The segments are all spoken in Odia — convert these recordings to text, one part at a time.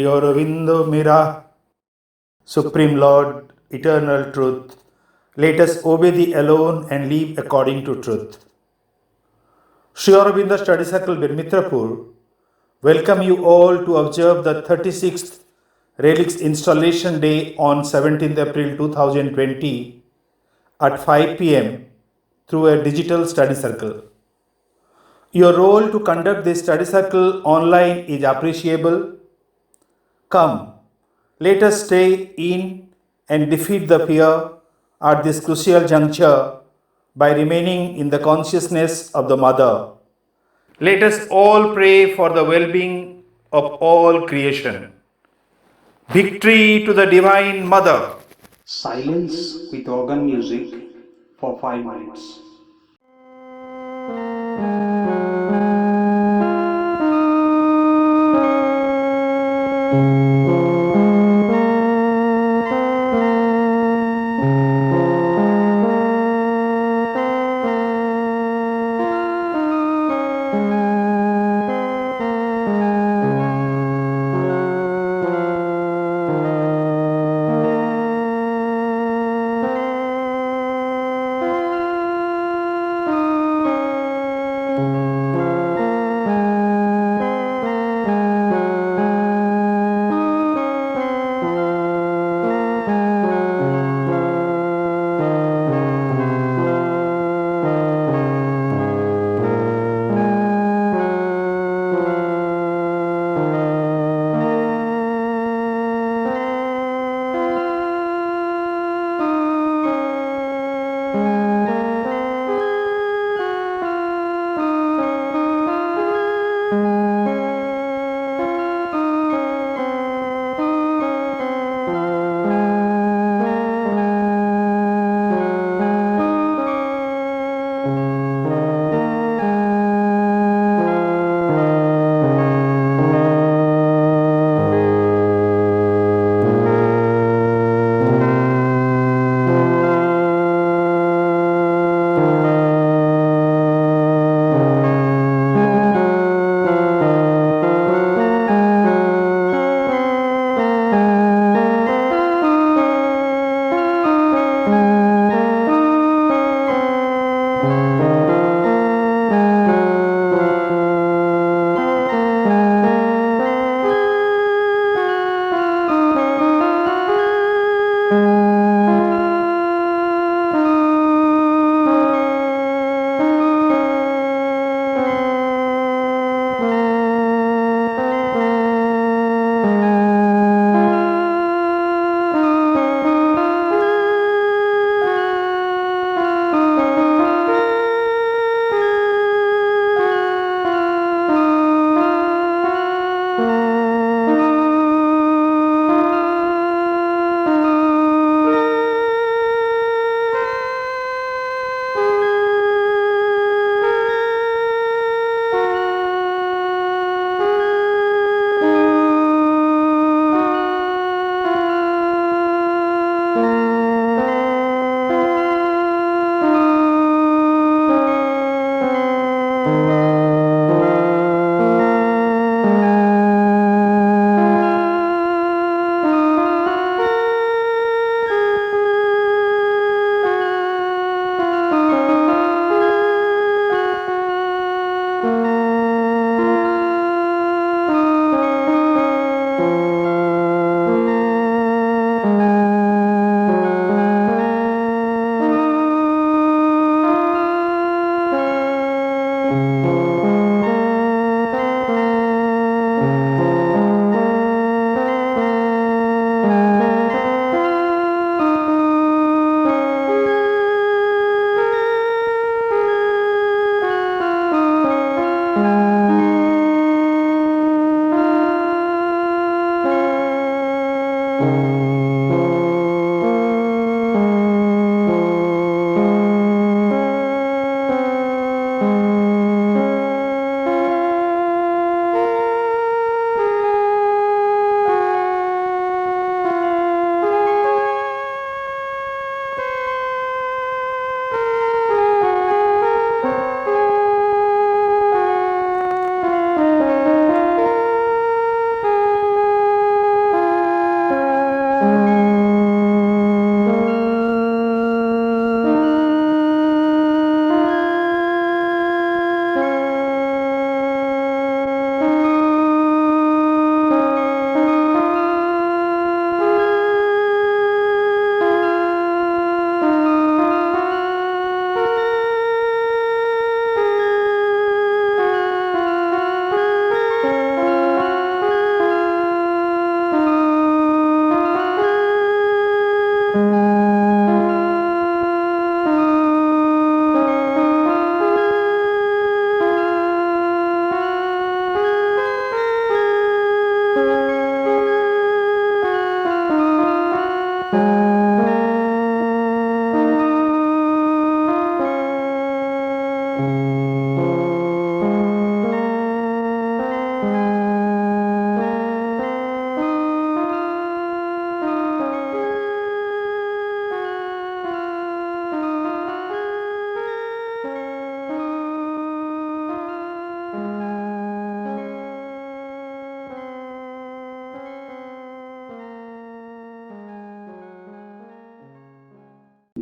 Auravindo Mira, Supreme Lord, Eternal Truth, let us obey Thee alone and live according to truth. Sri Aurobindo Study Circle, Birmitrapur, welcome you all to observe the 36th Relics Installation Day on 17th April 2020 at 5 p.m. through a digital study circle. Your role to conduct this study circle online is appreciable. Come, let us stay in and defeat the fear at this crucial juncture by remaining in the consciousness of the Mother. Let us all pray for the well-being of all creation. Victory to the Divine Mother. Silence with organ music for 5 minutes.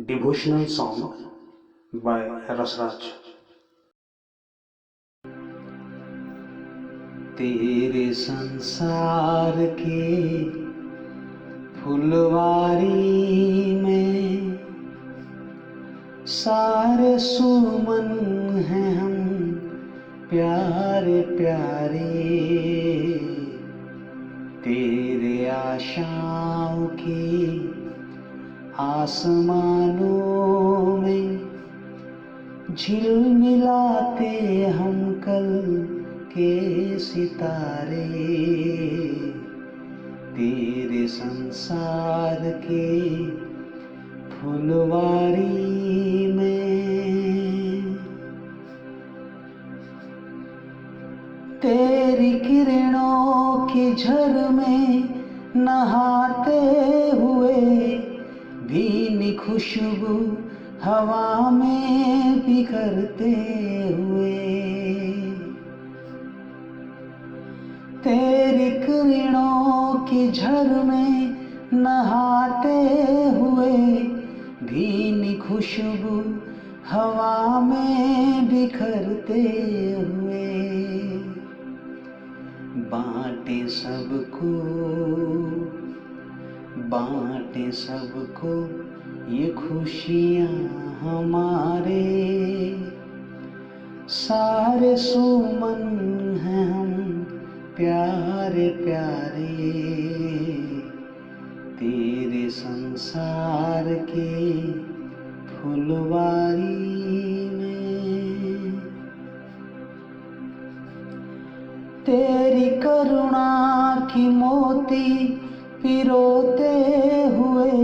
devotional song by Rasraj. तेरे संसार के फुलवारी में सारे सुमन हैं हम प्यारे प्यारे, तेरे आशाओं के आसमानों में झिलमिलाते हम कल के सितारे, तेरे संसार के फुलवारी में। तेरी किरणों की झर में नहाते हुए भीनी खुशबू हवा में बिखरते हुए, तेरी किरणों की झर में नहाते हुए भीनी खुशबू हवा में बिखरते हुए, बांटे सबको ये खुशियाँ हमारे, सारे सुमन हैं हम प्यारे प्यारे, तेरे संसार के फुलवारी में। तेरी करुणा की मोती पिरोते हुए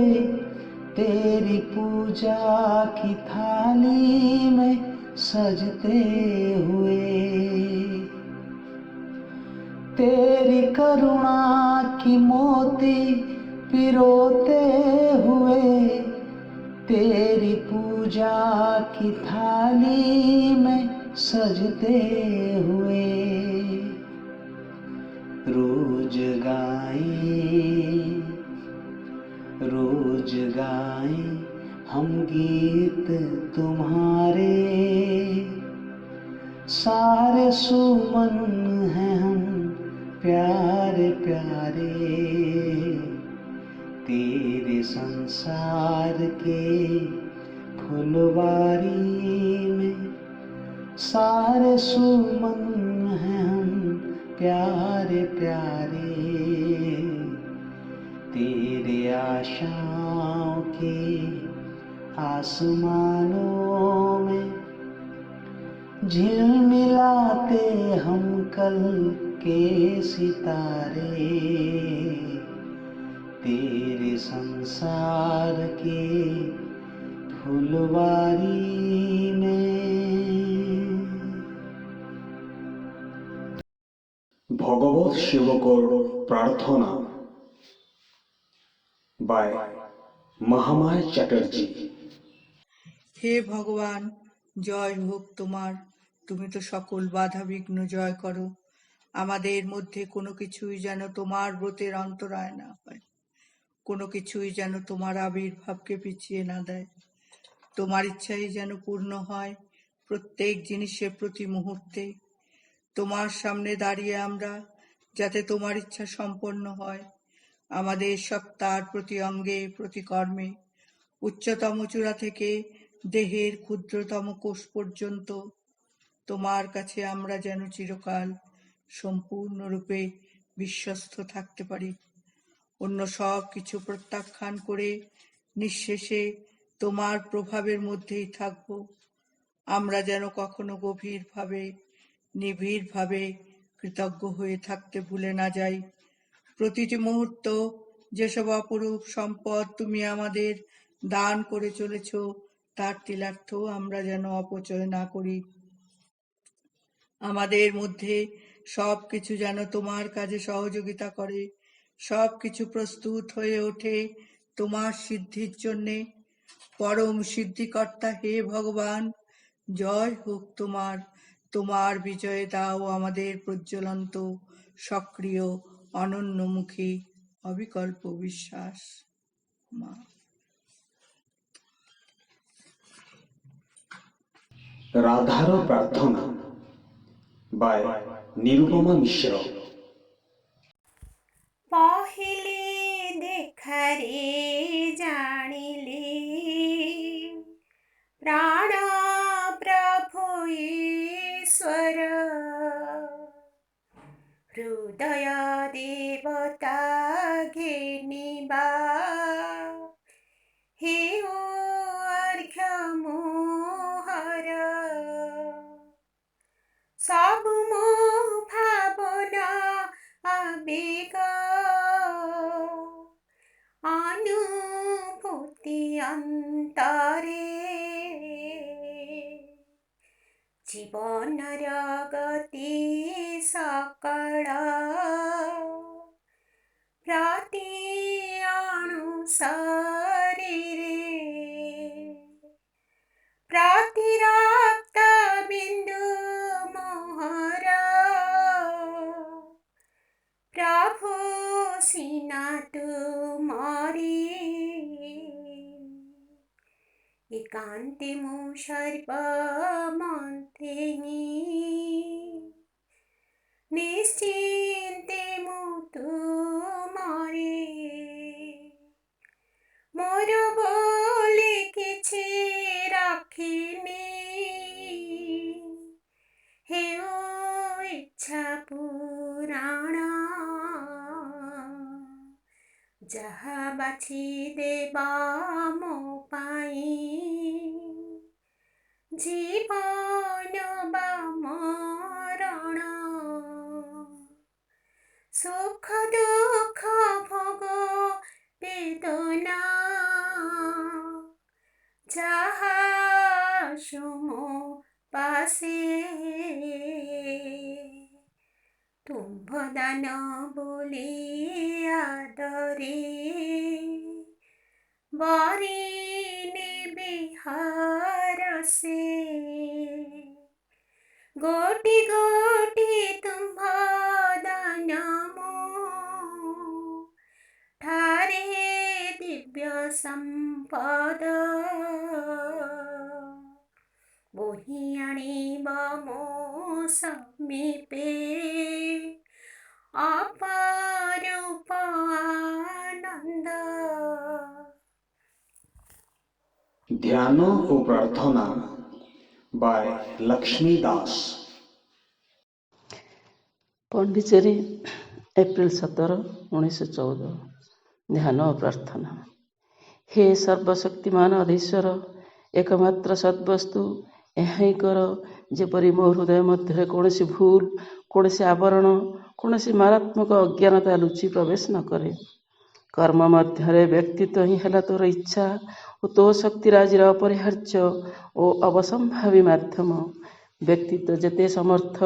तेरी पूजा की थाली में सजते हुए, तेरी करुणा की मोती पिरोते हुए तेरी पूजा की थाली में सजते हुए, रोज गाएं हम गीत तुम्हारे, सारे सुमन हैं हम प्यारे प्यारे, तेरे संसार के फुलवारी में, सारे सुमन हैं हम प्यारे प्यारे, तेरे आशाओं के आसमानों में झिलमिलाते हम कल के सितारे, तेरे संसार के फुलवारी में। ভগবত সেবকর প্রার্থনা বাই মহামায়া চ্যাটার্জি। হে ভগবান, জয় হোক তোমার। তুমি তো সকল বাধা বিঘ্ন জয় করো। আমাদের মধ্যে কোনো কিছুই যেন তোমার ব্রতের অন্তরায় না হয়, কোনো কিছুই যেন তোমার আবির্ভাবকে পিছিয়ে না দেয়। তোমার ইচ্ছাই যেন পূর্ণ হয় প্রত্যেক জিনিসের প্রতি মুহূর্তে। তোমার সামনে দাঁড়িয়ে আমরা যাতে তোমার ইচ্ছা সম্পন্ন হয় আমাদের সত্তার প্রতি অঙ্গে প্রতি কর্মে, উচ্চতম চূড়া থেকে দেহের ক্ষুদ্রতম কোষ পর্যন্ত তোমার কাছে আমরা যেন চিরকাল সম্পূর্ণরূপে বিশ্বস্ত থাকতে পারি। অন্য সব কিছু প্রত্যাখ্যান করে নিঃশেষে তোমার প্রভাবের মধ্যেই থাকব। আমরা যেন কখনো গভীরভাবে নিবিড়ভাবে কৃতজ্ঞ হয়ে থাকতে ভুলে না যাই। প্রতিটি মুহূর্ত যেসব অপরূপ সম্পদ তুমি আমাদের দান করে চলেছ তার তিলার্থ আমরা যেন অপচয় না করি। আমাদের মধ্যে সব কিছু যেন তোমার কাজে সহযোগিতা করে, সব কিছু প্রস্তুত হয়ে ওঠে তোমার সিদ্ধির জন্যে। পরম সিদ্ধিকর্তা হে ভগবান, জয় হোক তোমার। তোমার বিজয়ে দাও আমাদের প্রজ্বলন্ত সক্রিয় অনন্যমুখী অবিকল্প বিশ্বাস। মা। ରାଧାର ପ୍ରାର୍ଥନା by ନିରୁପମା ମିଶ୍ର। ପହିଲି ଦେଖାରେ ଜାଣିଲି ପ୍ରାଣ ପ୍ରଭୁ ଈଶ୍ୱର, ହୃଦୟ ଦେବତା ଘେନିବା ହେଉ ଅର୍ଘ୍ୟ ମୋହର। ସବୁ ମୋ ଭାବନା ଆବେଗ ଅନୁଭୂତି ଅନ୍ତରେ, ଜୀବନର ଗତି ସକଳ ପ୍ରତି ଅନୁସାରେ, ପ୍ରତି ରକ୍ତ ବିନ୍ଦୁ ମୋହର ପ୍ରଭୁ ସିନା ତୁମରି। ଏକାନ୍ତେ ମୁଁ ସର୍ବମତେ ନିଶ୍ଚିନ୍ତେ ମୁଁ ତୁମରି। ମୋର ବୋଲି କିଛି ରଖିନି, ହେଉ ଇଚ୍ଛା ପୁରାଣ, ଯାହା ବାଛି ଦେବା ମୋ ପାଇଁ, ଜୀବନ ବା ମରଣ। ସୁଖ ଦୁଃଖ ଭୋଗ ବେଦନା ଯାହା ସୁମୋ ପାଶେ, ତୁମ୍ଭ ଦାନ ବୋଲି ଆଦରେ ବରି ନେବି ହରଷେ। ଗୋଟି ଗୋଟି ତୁମ୍ଭ ଦାନ ମୋ ଠାରେ ଦିବ୍ୟ ସମ୍ପଦ, ବୋହି ଆଣିବ ମୋ ସମୀପେ ଅପରୂପ ଆନନ୍ଦ। ଧ୍ୟାନ ଓ ପ୍ରାର୍ଥନା by ଲକ୍ଷ୍ମୀ ଦାସ। ପଣ୍ଡିଚେରୀ, ଏପ୍ରିଲ 17, 1914। ଧ୍ୟାନ ଓ ପ୍ରାର୍ଥନା। ହେ ସର୍ବଶକ୍ତିମାନ ଅଧୀଶ୍ୱର, ଏକମାତ୍ର ସଦ୍ବସ୍ତୁ, ଏହା ହିଁ କର ଯେପରି ମୋ ହୃଦୟ ମଧ୍ୟରେ କୌଣସି ଭୁଲ, କୌଣସି ଆବରଣ, କୌଣସି ମାରାତ୍ମକ ଅଜ୍ଞାନତା ଲୁଚି ପ୍ରବେଶ ନ କରେ। କର୍ମ ମଧ୍ୟରେ ବ୍ୟକ୍ତିତ୍ୱ ହିଁ ହେଲା ତୋର ଇଚ୍ଛା ଓ ତୋ ଶକ୍ତିରାଜିର ଅପରିହାର୍ଯ୍ୟ ଓ ଅବସମ୍ଭାବୀ ମାଧ୍ୟମ। ବ୍ୟକ୍ତିତ୍ୱ ଯେତେ ସମର୍ଥ,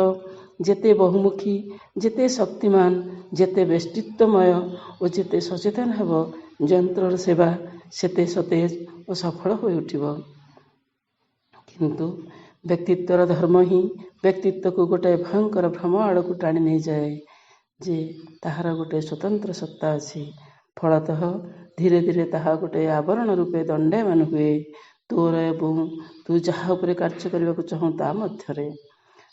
ଯେତେ ବହୁମୁଖୀ, ଯେତେ ଶକ୍ତିମାନ, ଯେତେ ବେଷ୍ଟିତ୍ୱମୟ ଓ ଯେତେ ସଚେତନ ହେବ, ଯନ୍ତ୍ରର ସେବା ସେତେ ସତେଜ ଓ ସଫଳ ହୋଇ ଉଠିବ। କିନ୍ତୁ ବ୍ୟକ୍ତିତ୍ୱର ଧର୍ମ ହିଁ ବ୍ୟକ୍ତିତ୍ୱକୁ ଗୋଟାଏ ଭୟଙ୍କର ଭ୍ରମ ଆଡ଼କୁ ଟାଣି ନେଇଯାଏ ଯେ ତାହାର ଗୋଟାଏ ସ୍ୱତନ୍ତ୍ର ସତ୍ତା ଅଛି। ଫଳତଃ ଧୀରେ ଧୀରେ ତାହା ଗୋଟାଏ ଆବରଣ ରୂପେ ଦଣ୍ଡାୟମାନ ହୁଏ ତୋର ଏବଂ ତୁ ଯାହା ଉପରେ କାର୍ଯ୍ୟ କରିବାକୁ ଚାହୁଁ ତା ମଧ୍ୟରେ।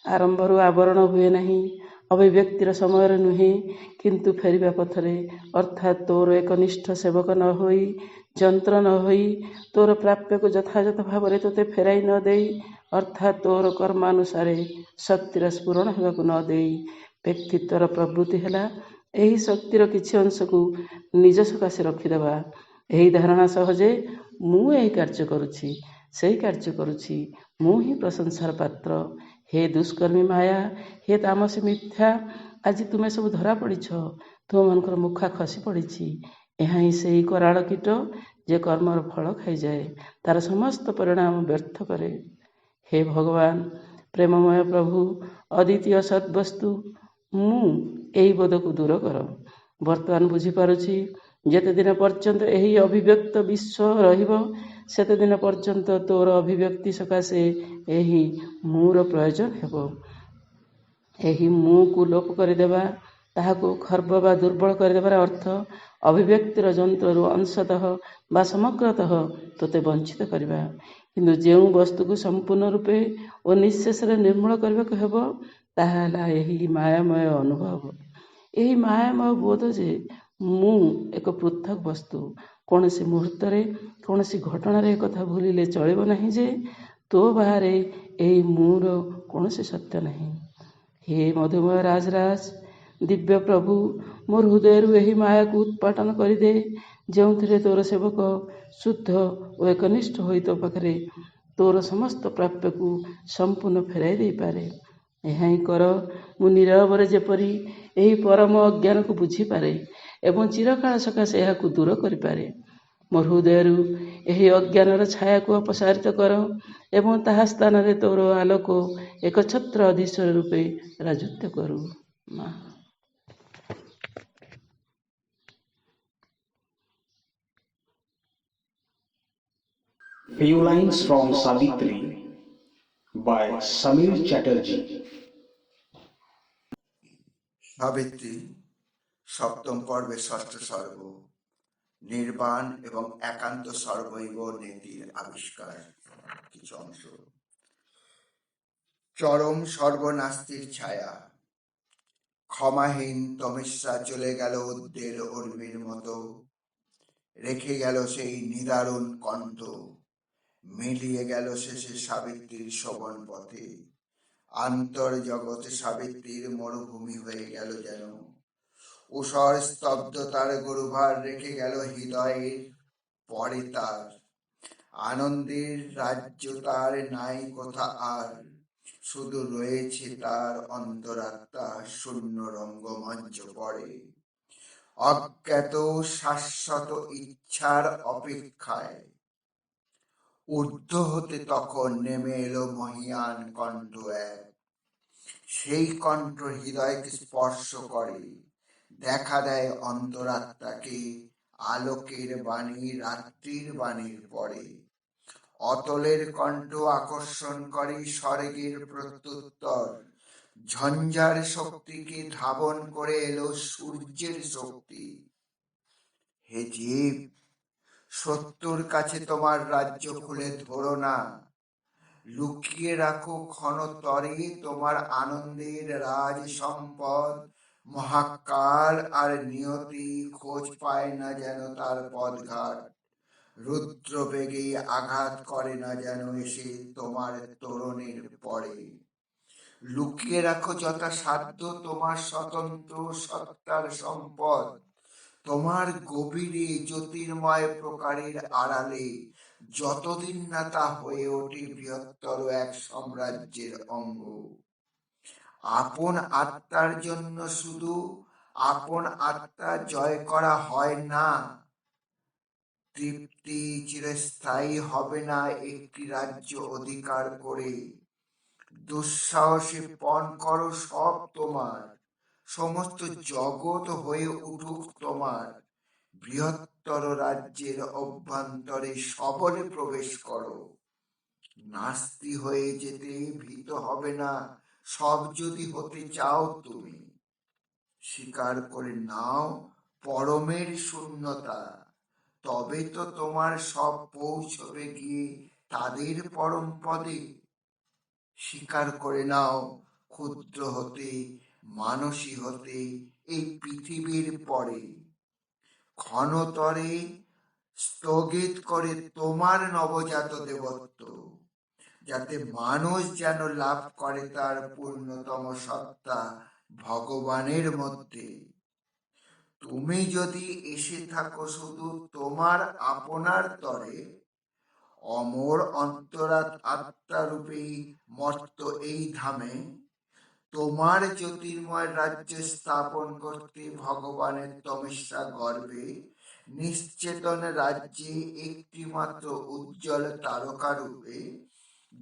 ଆରମ୍ଭରୁ ଆବରଣ ହୁଏ ନାହିଁ, ଅଭିବ୍ୟକ୍ତିର ସମୟରେ ନୁହେଁ, କିନ୍ତୁ ଫେରିବା ପଥରେ, ଅର୍ଥାତ୍ ତୋର ଏକନିଷ୍ଠ ସେବକ ନ ହୋଇ, ଯନ୍ତ୍ର ନ ହୋଇ, ତୋର ପ୍ରାପ୍ୟକୁ ଯଥାଯଥ ଭାବରେ ତୋତେ ଫେରାଇ ନ ଦେଇ, ଅର୍ଥାତ୍ ତୋର କର୍ମାନୁସାରେ ଶକ୍ତିର ସ୍ଫୁରଣ ହେବାକୁ ନ ଦେଇ। ବ୍ୟକ୍ତିତ୍ୱର ପ୍ରବୃତ୍ତି ହେଲା ଏହି ଶକ୍ତିର କିଛି ଅଂଶକୁ ନିଜ ସକାଶେ ରଖିଦେବା, ଏହି ଧାରଣା ସହ ଯେ ମୁଁ ଏହି କାର୍ଯ୍ୟ କରୁଛି, ସେହି କାର୍ଯ୍ୟ କରୁଛି, ମୁଁ ହିଁ ପ୍ରଶଂସାର ପାତ୍ର। ହେ ଦୁଷ୍କର୍ମୀ ମାୟା, ହେ ତାମସୀ ମିଥ୍ୟା, ଆଜି ତୁମେ ସବୁ ଧରା ପଡ଼ିଛ, ତୁମମାନଙ୍କର ମୁଖା ଖସି ପଡ଼ିଛି। ଏହା ହିଁ ସେହି କରାଳ କୀଟ ଯେ କର୍ମର ଫଳ ଖାଇଯାଏ, ତାର ସମସ୍ତ ପରିଣାମ ବ୍ୟର୍ଥ କରେ। ହେ ଭଗବାନ, ପ୍ରେମମୟ ପ୍ରଭୁ, ଅଦ୍ୱିତୀୟ ସଦ୍ବସ୍ତୁ, ମୁଁ ଏହି ବୋଧକୁ ଦୂର କର। ବର୍ତ୍ତମାନ ବୁଝିପାରୁଛି, ଯେତେଦିନ ପର୍ଯ୍ୟନ୍ତ ଏହି ଅଭିବ୍ୟକ୍ତ ବିଶ୍ୱ ରହିବ, ସେତେଦିନ ପର୍ଯ୍ୟନ୍ତ ତୋର ଅଭିବ୍ୟକ୍ତି ସକାଶେ ଏହି ମୁଁର ପ୍ରୟୋଜନ ହେବ। ଏହି ମୁଁକୁ ଲୋପ କରିଦେବା, ତାହାକୁ ଖର୍ବ ବା ଦୁର୍ବଳ କରିଦେବାର ଅର୍ଥ ଅଭିବ୍ୟକ୍ତିର ଯନ୍ତ୍ରରୁ ଅଂଶତଃ ବା ସମଗ୍ରତଃ ତୋତେ ବଞ୍ଚିତ କରିବା। କିନ୍ତୁ ଯେଉଁ ବସ୍ତୁକୁ ସମ୍ପୂର୍ଣ୍ଣ ରୂପେ ଓ ନିଃଶେଷରେ ନିର୍ମୂଳ କରିବାକୁ ହେବ ତାହା ହେଲା ଏହି ମାୟାମୟ ଅନୁଭବ। ଏହି ମାୟାମୟ ବୋଧ ଯେ ମୁଁ ଏକ ପୃଥକ ବସ୍ତୁ। କୌଣସି ମୁହୂର୍ତ୍ତରେ କୌଣସି ଘଟଣାରେ ଏକଥା ଭୁଲିଲେ ଚଳିବ ନାହିଁ ଯେ ତୋ ବାହାରେ ଏହି ମୁଁର କୌଣସି ସତ୍ୟ ନାହିଁ। ହେ ମଧୁମୟ ରାଜରାଜ, ଦିବ୍ୟ ପ୍ରଭୁ, ମୋର ହୃଦୟରୁ ଏହି ମାୟାକୁ ଉତ୍ପାଟନ କରିଦେ, ଯେଉଁଥିରେ ତୋର ସେବକ ଶୁଦ୍ଧ ଓ ଏକନିଷ୍ଠ ହୋଇ ତୋ ପାଖରେ ତୋର ସମସ୍ତ ପ୍ରାପ୍ୟକୁ ସମ୍ପୂର୍ଣ୍ଣ ଫେରାଇ ଦେଇପାରେ। ଏହା ହିଁ କର। ମୁଁ ନୀରବରେ ଯେପରି ଏହି ପରମ ଅଜ୍ଞାନକୁ ବୁଝିପାରେ ଏବଂ ଚିରକାଳ ସକାଶେ ଏହାକୁ ଦୂର କରିପାରେ। ମୋ ହୃଦୟରୁ ଏହି ଅଜ୍ଞାନର ଛାୟାକୁ ଅପସାରିତ କର ଏବଂ ତାହା ସ୍ଥାନରେ ତୋର ଆଲୋକ ଏକଛତ୍ର ଅଧୀଶ୍ୱର ରୂପେ ରାଜତ୍ୱ କରୁ। ମା। Few lines from Savitri by Samir Chatterjee. Savitri সপ্তম পর্বের ষষ্ঠ সর্গ, নির্বাণ এবং একান্ত সর্বৈব নীতির আবিষ্কার। কিছু অংশ। চরম সর্বনাস্তির ছায়া, ক্ষমাহীন তমিশ্রা চলে গেল উদ্দের উর্মির মতো, রেখে গেল সেই নিদারুণ কণ্ঠ, মিলিয়ে গেল শেষে সাবিত্রীর শোভন পথে। আন্তর্জগতে সাবিত্রীর মরুভূমি হয়ে গেল যেন, ঊষর স্তব্ধতার গরুভার রেখে গেল হৃদয়ের পরে তার। আনন্দের রাজ্য তার নাই কোথা আর, শুধু রয়েছে তার অন্তরাত্মা শূন্য রঙ্গমঞ্চ পড়ে। অজ্ঞাত শাশ্বত ইচ্ছার অপেক্ষায় ঊর্ধ্ব হতে তখন নেমে এলো মহিয়ান কণ্ঠ এক। সেই কণ্ঠ হৃদয়কে স্পর্শ করে, দেখা দেয় অন্তরাত্মাকে আলোকের বাণী রাত্রির বাণীর পরে। অতলের কণ্ঠ আকর্ষণ করে স্বর্গের প্রত্যুত্তর, ঝঞ্ঝার শক্তিকে ধাবন করে এলো সূর্যের শক্তি। হে জীব, শত্রুর কাছে তোমার রাজ্য খুলে ধরো না, লুকিয়ে রাখো ক্ষণতরে তোমার আনন্দের রাজ সম্পদ। মহাকাল আর নিয়তি খোঁজ পায় না যেন তার পদঘাট, রুদ্র বেগে আঘাত করে না যেন এসে তোমার তোরণের পরে। লুকিয়ে রাখো যথাসাধ্য তোমার স্বতন্ত্র সত্তার সম্পদ, তোমার গভীরে জ্যোতির্ময় প্রকারের আড়ালে, যতদিন না তা হয়ে ওঠে বৃহত্তর এক সাম্রাজ্যের অঙ্গ। আপন আত্মার জন্য শুধু আপন আত্মা জয় করা হয় না, তৃপ্তি চিরস্থায়ী হবে না একটি রাজ্য অধিকার করে। দুঃসাহসে পণ করো সব তোমার, সমস্ত জগৎ হয়ে উঠুক তোমার। বৃহত্তর রাজ্যের অভ্যন্তরে সবলে প্রবেশ করো, নাস্তি হয়ে যেতে ভীত হবে না সব যদি হতে চাও তুমি। স্বীকার করে নাও পরমের শূন্যতা, তবে তো তোমার সব পৌঁছবে গিয়ে তাদের পরম পদে। স্বীকার করে নাও ক্ষুদ্র হতে মানসী হতে এই পৃথিবীর পরে। ক্ষণতরে স্থগিত করে তোমার নবজাত দেবত্ব, যাতে মানুষ যেন লাভ করে তার পূর্ণতম সত্তা ভগবানের মধ্যে। তুমি যদি এসে থাকো শুধু তোমার আপনার তরে, অমর অন্তরাত আত্মারূপী মর্ত এই ধামে, তোমার জ্যোতির্ময় রাজ্য স্থাপন করতে ভগবানের তমিশ্রা গর্ভে নিশ্চেতন রাজ্যে একটি মাত্র উজ্জ্বল তারকা রূপে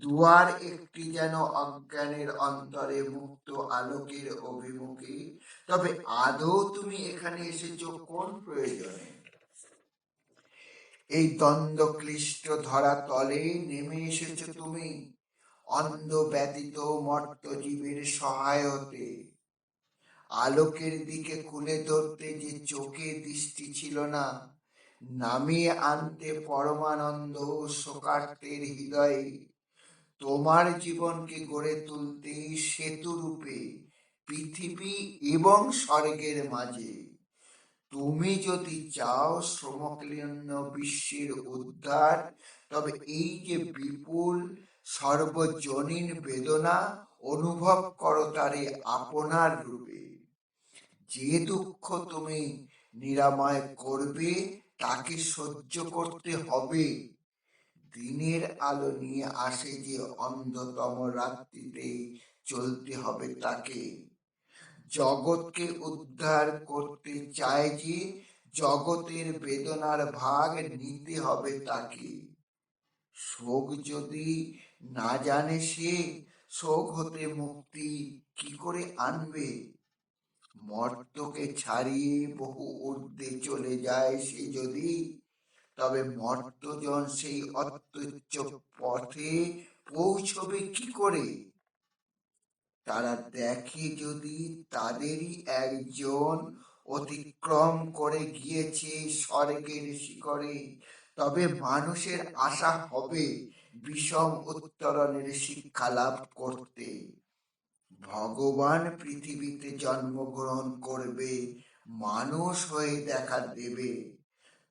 দুয়ার একটি যেন অজ্ঞানের অন্তরে মুক্ত আলোকের অভিমুখে। তবে আদৌ তুমি এখানে এসেছো কোন প্রয়োজনে? এই দ্বন্দ্ব ক্লিষ্ট ধরা তলে নেমে এসেছো তুমি অন্ধ ব্যতীত মর্ত জীবের সহায় হতে। আলোকের দিকে খুলে ধরতে যে চোখে দৃষ্টি ছিল না, নামিয়ে আনতে পরমানন্দ শোকার্তের হৃদয়ে, তোমার জীবনকে গড়ে তুলতে সেতু রূপে পৃথিবী এবং স্বর্গের মাঝে। তুমি যদি চাও শ্রমক্লিন্ন বিশ্বের উদ্ধার, তবে এই যে বিপুল সর্বজনীন বেদনা অনুভব করো তারে আপনার রূপে। যে দুঃখ তুমি নিরাময় করবে তাকে সহ্য করতে হবে। দিনের আলো নিয়ে আসে যে অন্ধতম রাত্রিতে চলতে হবে তাকে। জগৎকে উদ্ধার করতে চায় যে জগতের বেদনার ভাগ নিতে হবে তাকে। শোক যদি না জানে সে, শোক হতে মুক্তি কি করে আনবে? মর্তকে ছাড়িয়ে বহু ঊর্ধ্বে চলে যায় সে যদি, তবে মর্তজন সেই অত্যুচ্চ পথে পৌঁছবে কি করে? তারা দেখে যদি তাদেরই একজন অতিক্রম করে গিয়েছে স্বর্গের শিখরে, তবে মানুষের আশা হবে বিষম উত্তরণের শিক্ষা লাভ করতে। ভগবান পৃথিবীতে জন্মগ্রহণ করবে, মানুষ হয়ে দেখা দেবে,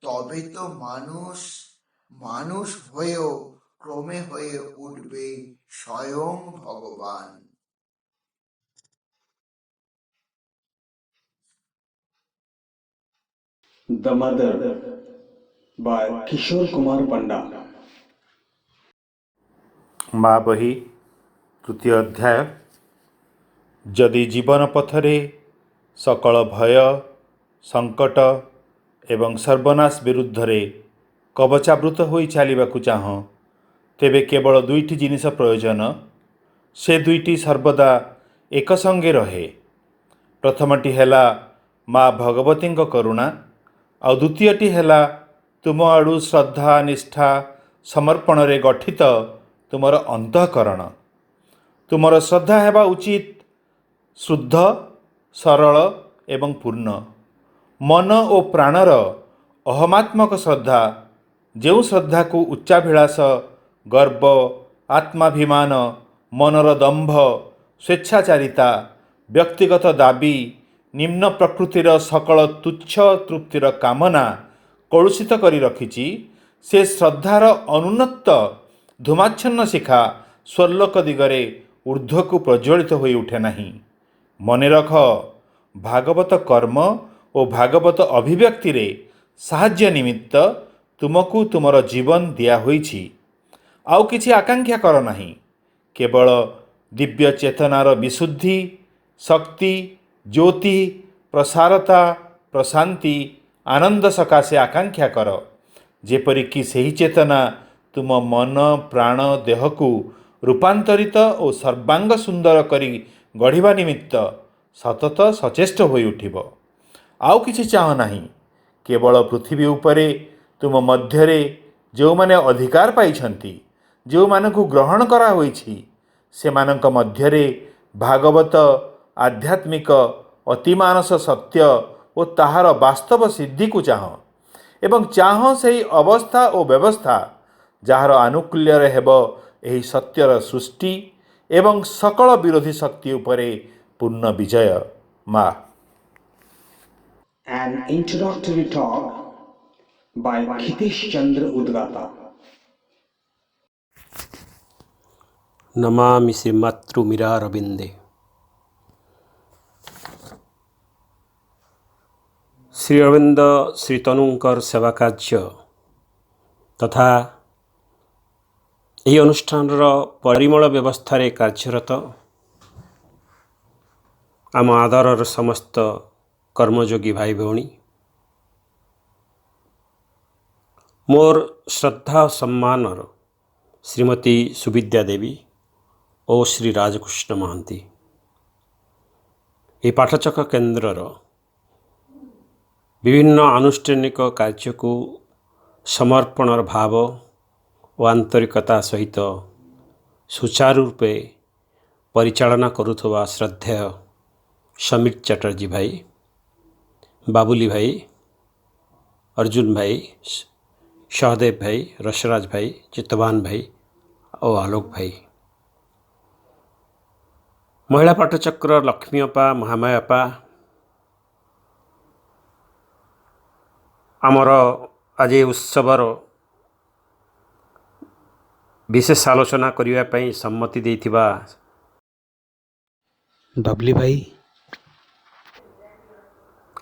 তবে তো মানুষ মানুষ হয়েও ক্রমে হয়ে উঠবে স্বয়ং ভগবান। The Mother by Kishore Kumar Panda. ମା ବହି ତୃତୀୟ ଅଧ୍ୟାୟ। ଯଦି ଜୀବନ ପଥରେ ସକଳ ଭୟ, ସଙ୍କଟ ଏବଂ ସର୍ବନାଶ ବିରୁଦ୍ଧରେ କବଚାବୃତ ହୋଇ ଚାଲିବାକୁ ଚାହଁ, ତେବେ କେବଳ ଦୁଇଟି ଜିନିଷ ପ୍ରୟୋଜନ। ସେ ଦୁଇଟି ସର୍ବଦା ଏକ ସଙ୍ଗେ ରହେ। ପ୍ରଥମଟି ହେଲା ମା ଭଗବତୀଙ୍କ କରୁଣା, ଆଉ ଦ୍ୱିତୀୟଟି ହେଲା ତୁମ ଆଡ଼ୁ ଶ୍ରଦ୍ଧା, ନିଷ୍ଠା, ସମର୍ପଣରେ ଗଠିତ ତୁମର ଅନ୍ତଃକରଣ। ତୁମର ଶ୍ରଦ୍ଧା ହେବା ଉଚିତ ଶୁଦ୍ଧ, ସରଳ ଏବଂ ପୂର୍ଣ୍ଣ। ମନ ଓ ପ୍ରାଣର ଅହମାତ୍ମକ ଶ୍ରଦ୍ଧା, ଯେଉଁ ଶ୍ରଦ୍ଧାକୁ ଉଚ୍ଚାଭିଳାଷ, ଗର୍ବ, ଆତ୍ମାଭିମାନ, ମନର ଦମ୍ଭ, ସ୍ୱେଚ୍ଛାଚାରିତା, ବ୍ୟକ୍ତିଗତ ଦାବି, ନିମ୍ନ ପ୍ରକୃତିର ସକଳ ତୁଚ୍ଛ ତୃପ୍ତିର କାମନା କଳୁଷିତ କରି ରଖିଛି, ସେ ଶ୍ରଦ୍ଧାର ଅନୁନ୍ନତ ଧୂମାଚ୍ଛନ୍ନ ଶିଖା ସ୍ୱର୍ଲୋକ ଦିଗରେ ଊର୍ଦ୍ଧ୍ୱକୁ ପ୍ରଜ୍ୱଳିତ ହୋଇ ଉଠେ ନାହିଁ। ମନେ ରଖ, ଭାଗବତ କର୍ମ ଓ ଭାଗବତ ଅଭିବ୍ୟକ୍ତିରେ ସାହାଯ୍ୟ ନିମିତ୍ତ ତୁମକୁ ତୁମର ଜୀବନ ଦିଆହୋଇଛି। ଆଉ କିଛି ଆକାଂକ୍ଷା କର ନାହିଁ। କେବଳ ଦିବ୍ୟ ଚେତନାର ବିଶୁଦ୍ଧି, ଶକ୍ତି, ଜ୍ୟୋତି, ପ୍ରସାରତା, ପ୍ରଶାନ୍ତି, ଆନନ୍ଦ ସକାଶେ ଆକାଂକ୍ଷା କର, ଯେପରିକି ସେହି ଚେତନା ତୁମ ମନ, ପ୍ରାଣ, ଦେହକୁ ରୂପାନ୍ତରିତ ଓ ସର୍ବାଙ୍ଗ ସୁନ୍ଦର କରି ଗଢ଼ିବା ନିମିତ୍ତ ସତତ ସଚେଷ୍ଟ ହୋଇ ଉଠିବ। ଆଉ କିଛି ଚାହଁ ନାହିଁ। କେବଳ ପୃଥିବୀ ଉପରେ ତୁମ ମଧ୍ୟରେ ଯେଉଁମାନେ ଅଧିକାର ପାଇଛନ୍ତି, ଯେଉଁମାନଙ୍କୁ ଗ୍ରହଣ କରାହୋଇଛି, ସେମାନଙ୍କ ମଧ୍ୟରେ ଭାଗବତ ଆଧ୍ୟାତ୍ମିକ ଅତିମାନସ ସତ୍ୟ ଓ ତାହାର ବାସ୍ତବ ସିଦ୍ଧିକୁ ଚାହଁ, ଏବଂ ଚାହଁ ସେହି ଅବସ୍ଥା ଓ ବ୍ୟବସ୍ଥା ଯାହାର ଆନୁକୂଲ୍ୟରେ ହେବ ଏହି ସତ୍ୟର ସୃଷ୍ଟି ଏବଂ ସକଳ ବିରୋଧୀ ଶକ୍ତି ଉପରେ ପୂର୍ଣ୍ଣ ବିଜୟ। ମା। An introductory talk by Khitish Chandra Udgata. Namami श्रीमातृमीरारविन्दे। Shri Arvind Shri तनुंकर सेवा कार्य तथा ଏହି ଅନୁଷ୍ଠାନର ପରିମଳ ବ୍ୟବସ୍ଥାରେ କାର୍ଯ୍ୟରତ ଆମ ଆଦରର ସମସ୍ତ କର୍ମଯୋଗୀ ଭାଇ ଭଉଣୀ, ମୋର ଶ୍ରଦ୍ଧା ଓ ସମ୍ମାନର ଶ୍ରୀମତୀ ସୁବିଦ୍ୟା ଦେବୀ ଓ ଶ୍ରୀ ରାଜକୃଷ୍ଣ ମହାନ୍ତି, ଏହି ପାଠଚକ କେନ୍ଦ୍ରର ବିଭିନ୍ନ ଆନୁଷ୍ଠାନିକ କାର୍ଯ୍ୟକୁ ସମର୍ପଣର ଭାବ ଓ ଆନ୍ତରିକତା ସହିତ ସୁଚାରୁ ରୂପେ ପରିଚାଳନା କରୁଥିବା ଶ୍ରଦ୍ଧେୟ ସମୀର ଚାଟର୍ଜୀ ଭାଇ, ବାବୁଲି ଭାଇ, अर्जुन भाई, सहदेव भाई, रसराज भाई, चित्तवान भाई और आलोक भाई। महिला पाठचक्र लक्ष्मी अपा, महामाया अपा आमर आज उत्सवर विशेष आलोचना करने सम्मति देथिबा डब्ली भाई,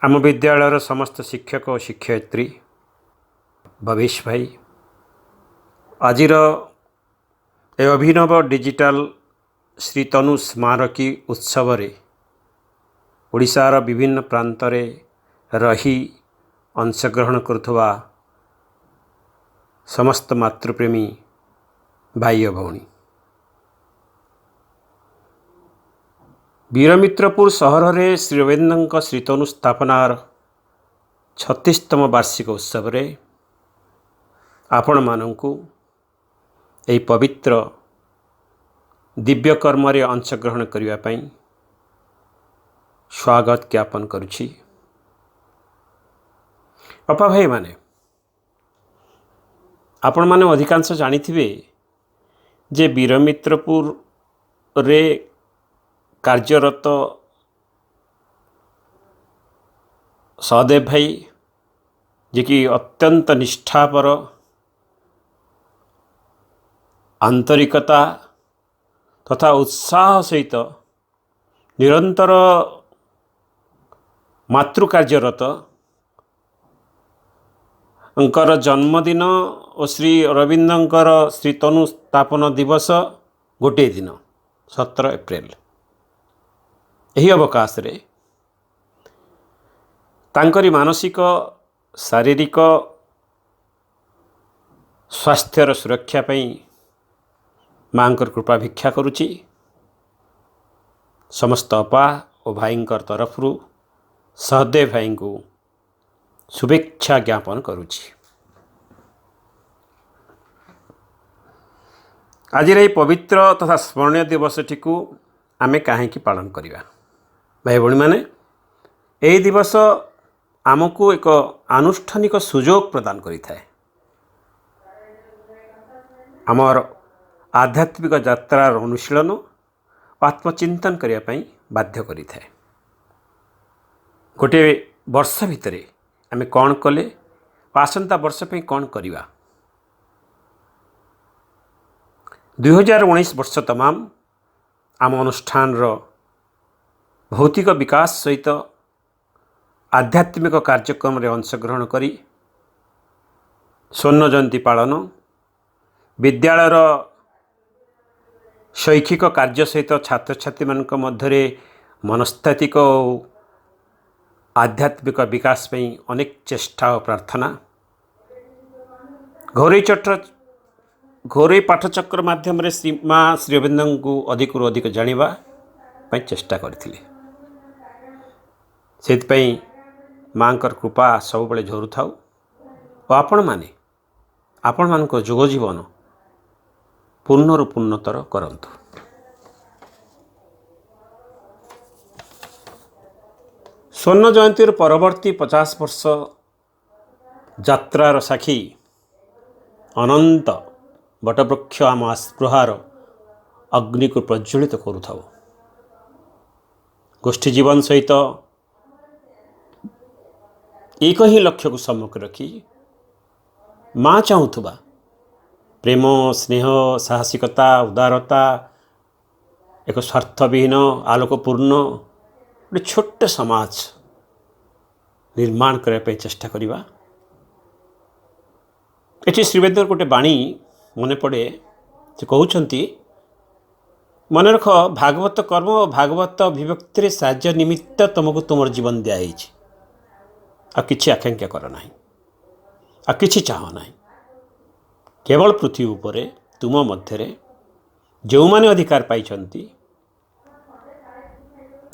आम विद्यालयर समस्त शिक्षक और शिक्षयित्री, भवेश भाई, आजिर ए अभिनव डिजिटल श्री तनु स्मारकी उत्सव रे ओडिशार विभिन्न प्रांतरे रही अंशग्रहण करुवा समस्त मातृप्रेमी भाई और भौणी, वीरमित्रपुर सहर रे श्री अरविंदଙ୍କ श्रीतनु स्थापनार 36तम वार्षिक उत्सव रे आपण मानंकु एई पवित्र दिव्य कर्म रे अंशग्रहण करिवा पई स्वागत ज्ञापन करुछि। अपा भाई माने आपण माने अधिकांश जानिथिबे जे वीरमित्रपुर रे कार्यरत सहदेव भाई जे कि अत्यंत निष्ठापर आंतरिकता तथा उत्साह सहित निरंतर मातृकार्यरत अंकर जन्मदिन और श्री अरविंदंकर श्री तनु स्थापन दिवस गोटे दिन 17 एप्रिल। यही अवकाश रे तांकरी मानसिक शारीरिक स्वास्थ्यर सुरक्षा पई मांकर कृपा भिक्षा करुछि। समस्त अपा और भाईंकर तरफरु सहदेव भाई को शुभेच्छा ज्ञापन करुछि। आज पवित्र तथा स्मरणीय दिवसटी को आमे काहेकि पालन करिवा भाई भणी माने यही दिवस आमको एक आनुष्ठानिक सुजोग प्रदान करिथाए। आमर आध्यात्मिक यात्रार अनुशीलन आत्मचिंतन करिया पई बाध्य करिथाए। गोटे वर्ष भितरे आमे कौन कले आसंता वर्ष पे कौन करिवा। 2019 वर्ष तमाम आम अनुष्ठान भौतिक विकास सहित आध्यात्मिक कार्यक्रम रे अंशग्रहण करी स्वर्ण जयंती पालन, विद्यालयर शैक्षिक कार्य सहित छात्र छात्री मानक मध्यरे मनस्तात्विक और आध्यात्मिक विकास में अनेक चेष्टा और प्रार्थना, घोरई पाठचक्र माध्यम रे श्री माँ श्री अरविंदं को अधिक रु अधिक जानिबा पई चेष्टा करथिले। सेति मांकर कृपा सब बेले झरु थाउ और आपण मानक जोग जीवन पूर्णरु पूर्णतर करंतु। स्वर्ण जयंती परवर्ती 50 वर्ष यात्रार साक्षी अनंत बटवृक्ष आम आस्पृहार अग्नि को प्रज्वलित करुथाउ। गोष्ठी जीवन सहित एक ही लक्ष्य को सम्मुख रखी माँ चाहूथुबा प्रेम, स्नेह, साहसिकता, उदारता, एक स्वार्थविहीन आलोकपूर्ण गोटे छोटे समाज निर्माण करने चेष्टा करिबा। एटी श्रीवेद्र गोटे बाणी मन पड़े से कहते मन रख भागवत कर्म और भागवत अभिव्यक्ति साहाय्य निमित्त तुमको तुम जीवन दिखाई आ किछि आकांक्षा कर ना आ किछि चाह ना। केवल पृथ्वी उपरे तुम मध्य जो माने अधिकार पाइछंती,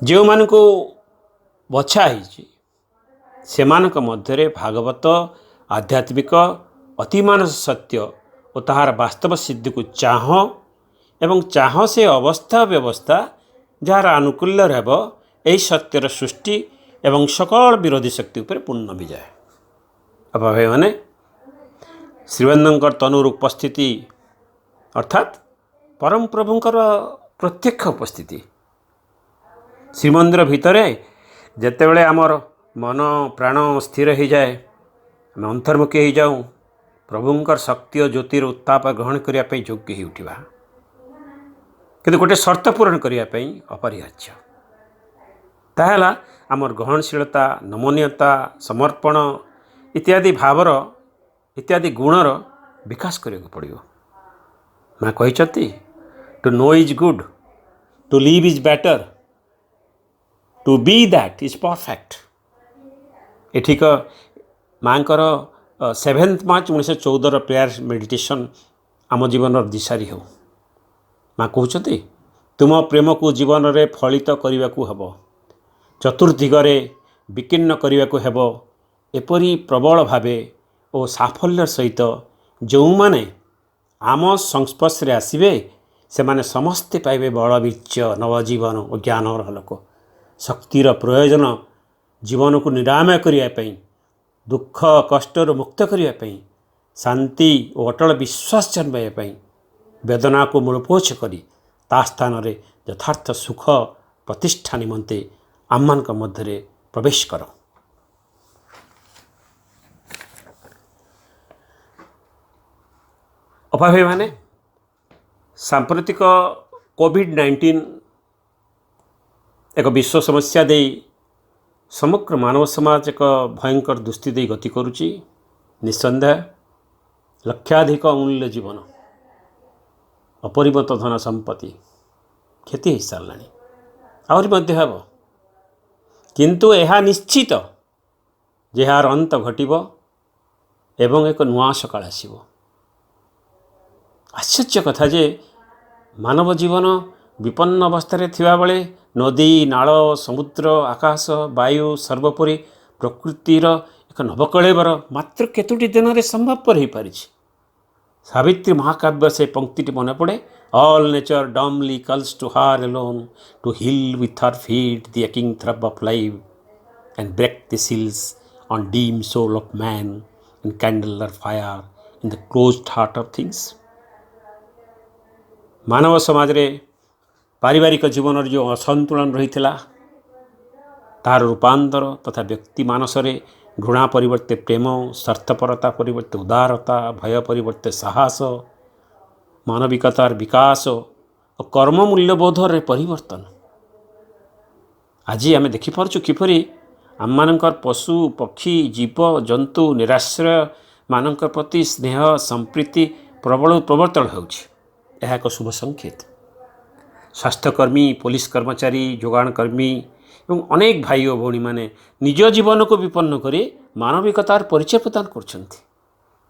जो मान को बछा सेमानक मध्य भागवत आध्यात्मिक अतिमानस सत्य और ताहार वास्तव सिद्धि को चाह एवं चाह से अवस्था व्यवस्था जार आनुकूल्य रहब यही सत्यर सृष्टि एवं सकल विरोधी शक्ति उपर पूर्ण विजय। बाबा भाई मैंने श्रीबंदर तनुर उपस्थिति अर्थात परम प्रभुंकर प्रत्यक्ष उपस्थिति श्रीमंदिर भितर जितेबले आमर मन प्राण स्थिर हो जाए आम अंतर्मुखी हो जाऊँ प्रभुंकर शक्ति और ज्योतिर उत्ताप ग्रहण करने योग्य हो उठा किंतु गोटे शर्त पूरण करने अपरिहार्य ताहला आमर ग्रहणशीलता नमनीयता समर्पण इत्यादि भावर इत्यादि गुणर विकास करने पड़ो माँ कहते to know is good to live is better to be that is perfect एठिक माँ 7 मार्च 1914 प्रेयर मेडिटेशन आम जीवन दिशारी हो माँ कहते तुम प्रेम को जीवन में फलित करने को हम चतुर्दिगरे विकीर्ण करने को हम एपरी प्रबल भावे और साफल्य सहित जो माने आम संस्पर्श आसवे से माने समस्ते पाइबे बलबीर्य नवजीवन और ज्ञान लोक शक्तिर प्रयोजन जीवन को निरामय करने दुख कष्टर मुक्त करने शांति और अटल विश्वास जन्माई वेदना को मूलपोछ करी ता स्थान रे यथार्थ सुख प्रतिष्ठा निमंते आम मध्य प्रवेश कर अभावी माने सांप्रतिक कोविड-19 एक विश्व समस्या दे समग्र मानव समाज एक भयंकर दुस्थिति गति करुच्ची निस्संदेह लक्षाधिक अमूल्य जीवन अपरिमित धन संपत्ति क्षति हो सारा आहरी हम किंतु यह निश्चित जे यार अंत घटिब एवं एक नुआ सकाळ आसिब आश्चर्य कथा जे मानव जीवन विपन्न अवस्था थिबा बेले नदी नाल समुद्र आकाश वायु सर्वोपरि प्रकृतिर एक नवकलेवर मात्र केतोटी दिन में संभवपर हो पारि सावित्री महाकाव्य से पंक्ति मन पड़े all nature dumbly calls to her alone to heal with her feet the aching throb of life and break the seals on dim soul of man and kindle are fire in the closed heart of things मानव समाज रे पारिवारिक जीवन जो असंतुलन रही तार रूपांतर तथा व्यक्ति मानस रे घृणा परिवर्ते प्रेम स्वार्थपरता परिवर्ते उदारता भय परिवर्ते साहस मानविकतार विकास और कर्म मूल्यबोधर परिवर्तन आज आम देखिपुँ किपरि आम मानकर पशु पक्षी जीव जंतु निराश्रय मानक प्रति स्नेह संप्रीति प्रबल प्रवर्तन होउछि एक शुभ संकेत स्वास्थ्यकर्मी पुलिस कर्मचारी जोगाणकर्मी और अनेक भाई और भौणी माने निज जीवन को विपन्न कर मानविकतार परिचय प्रदान कर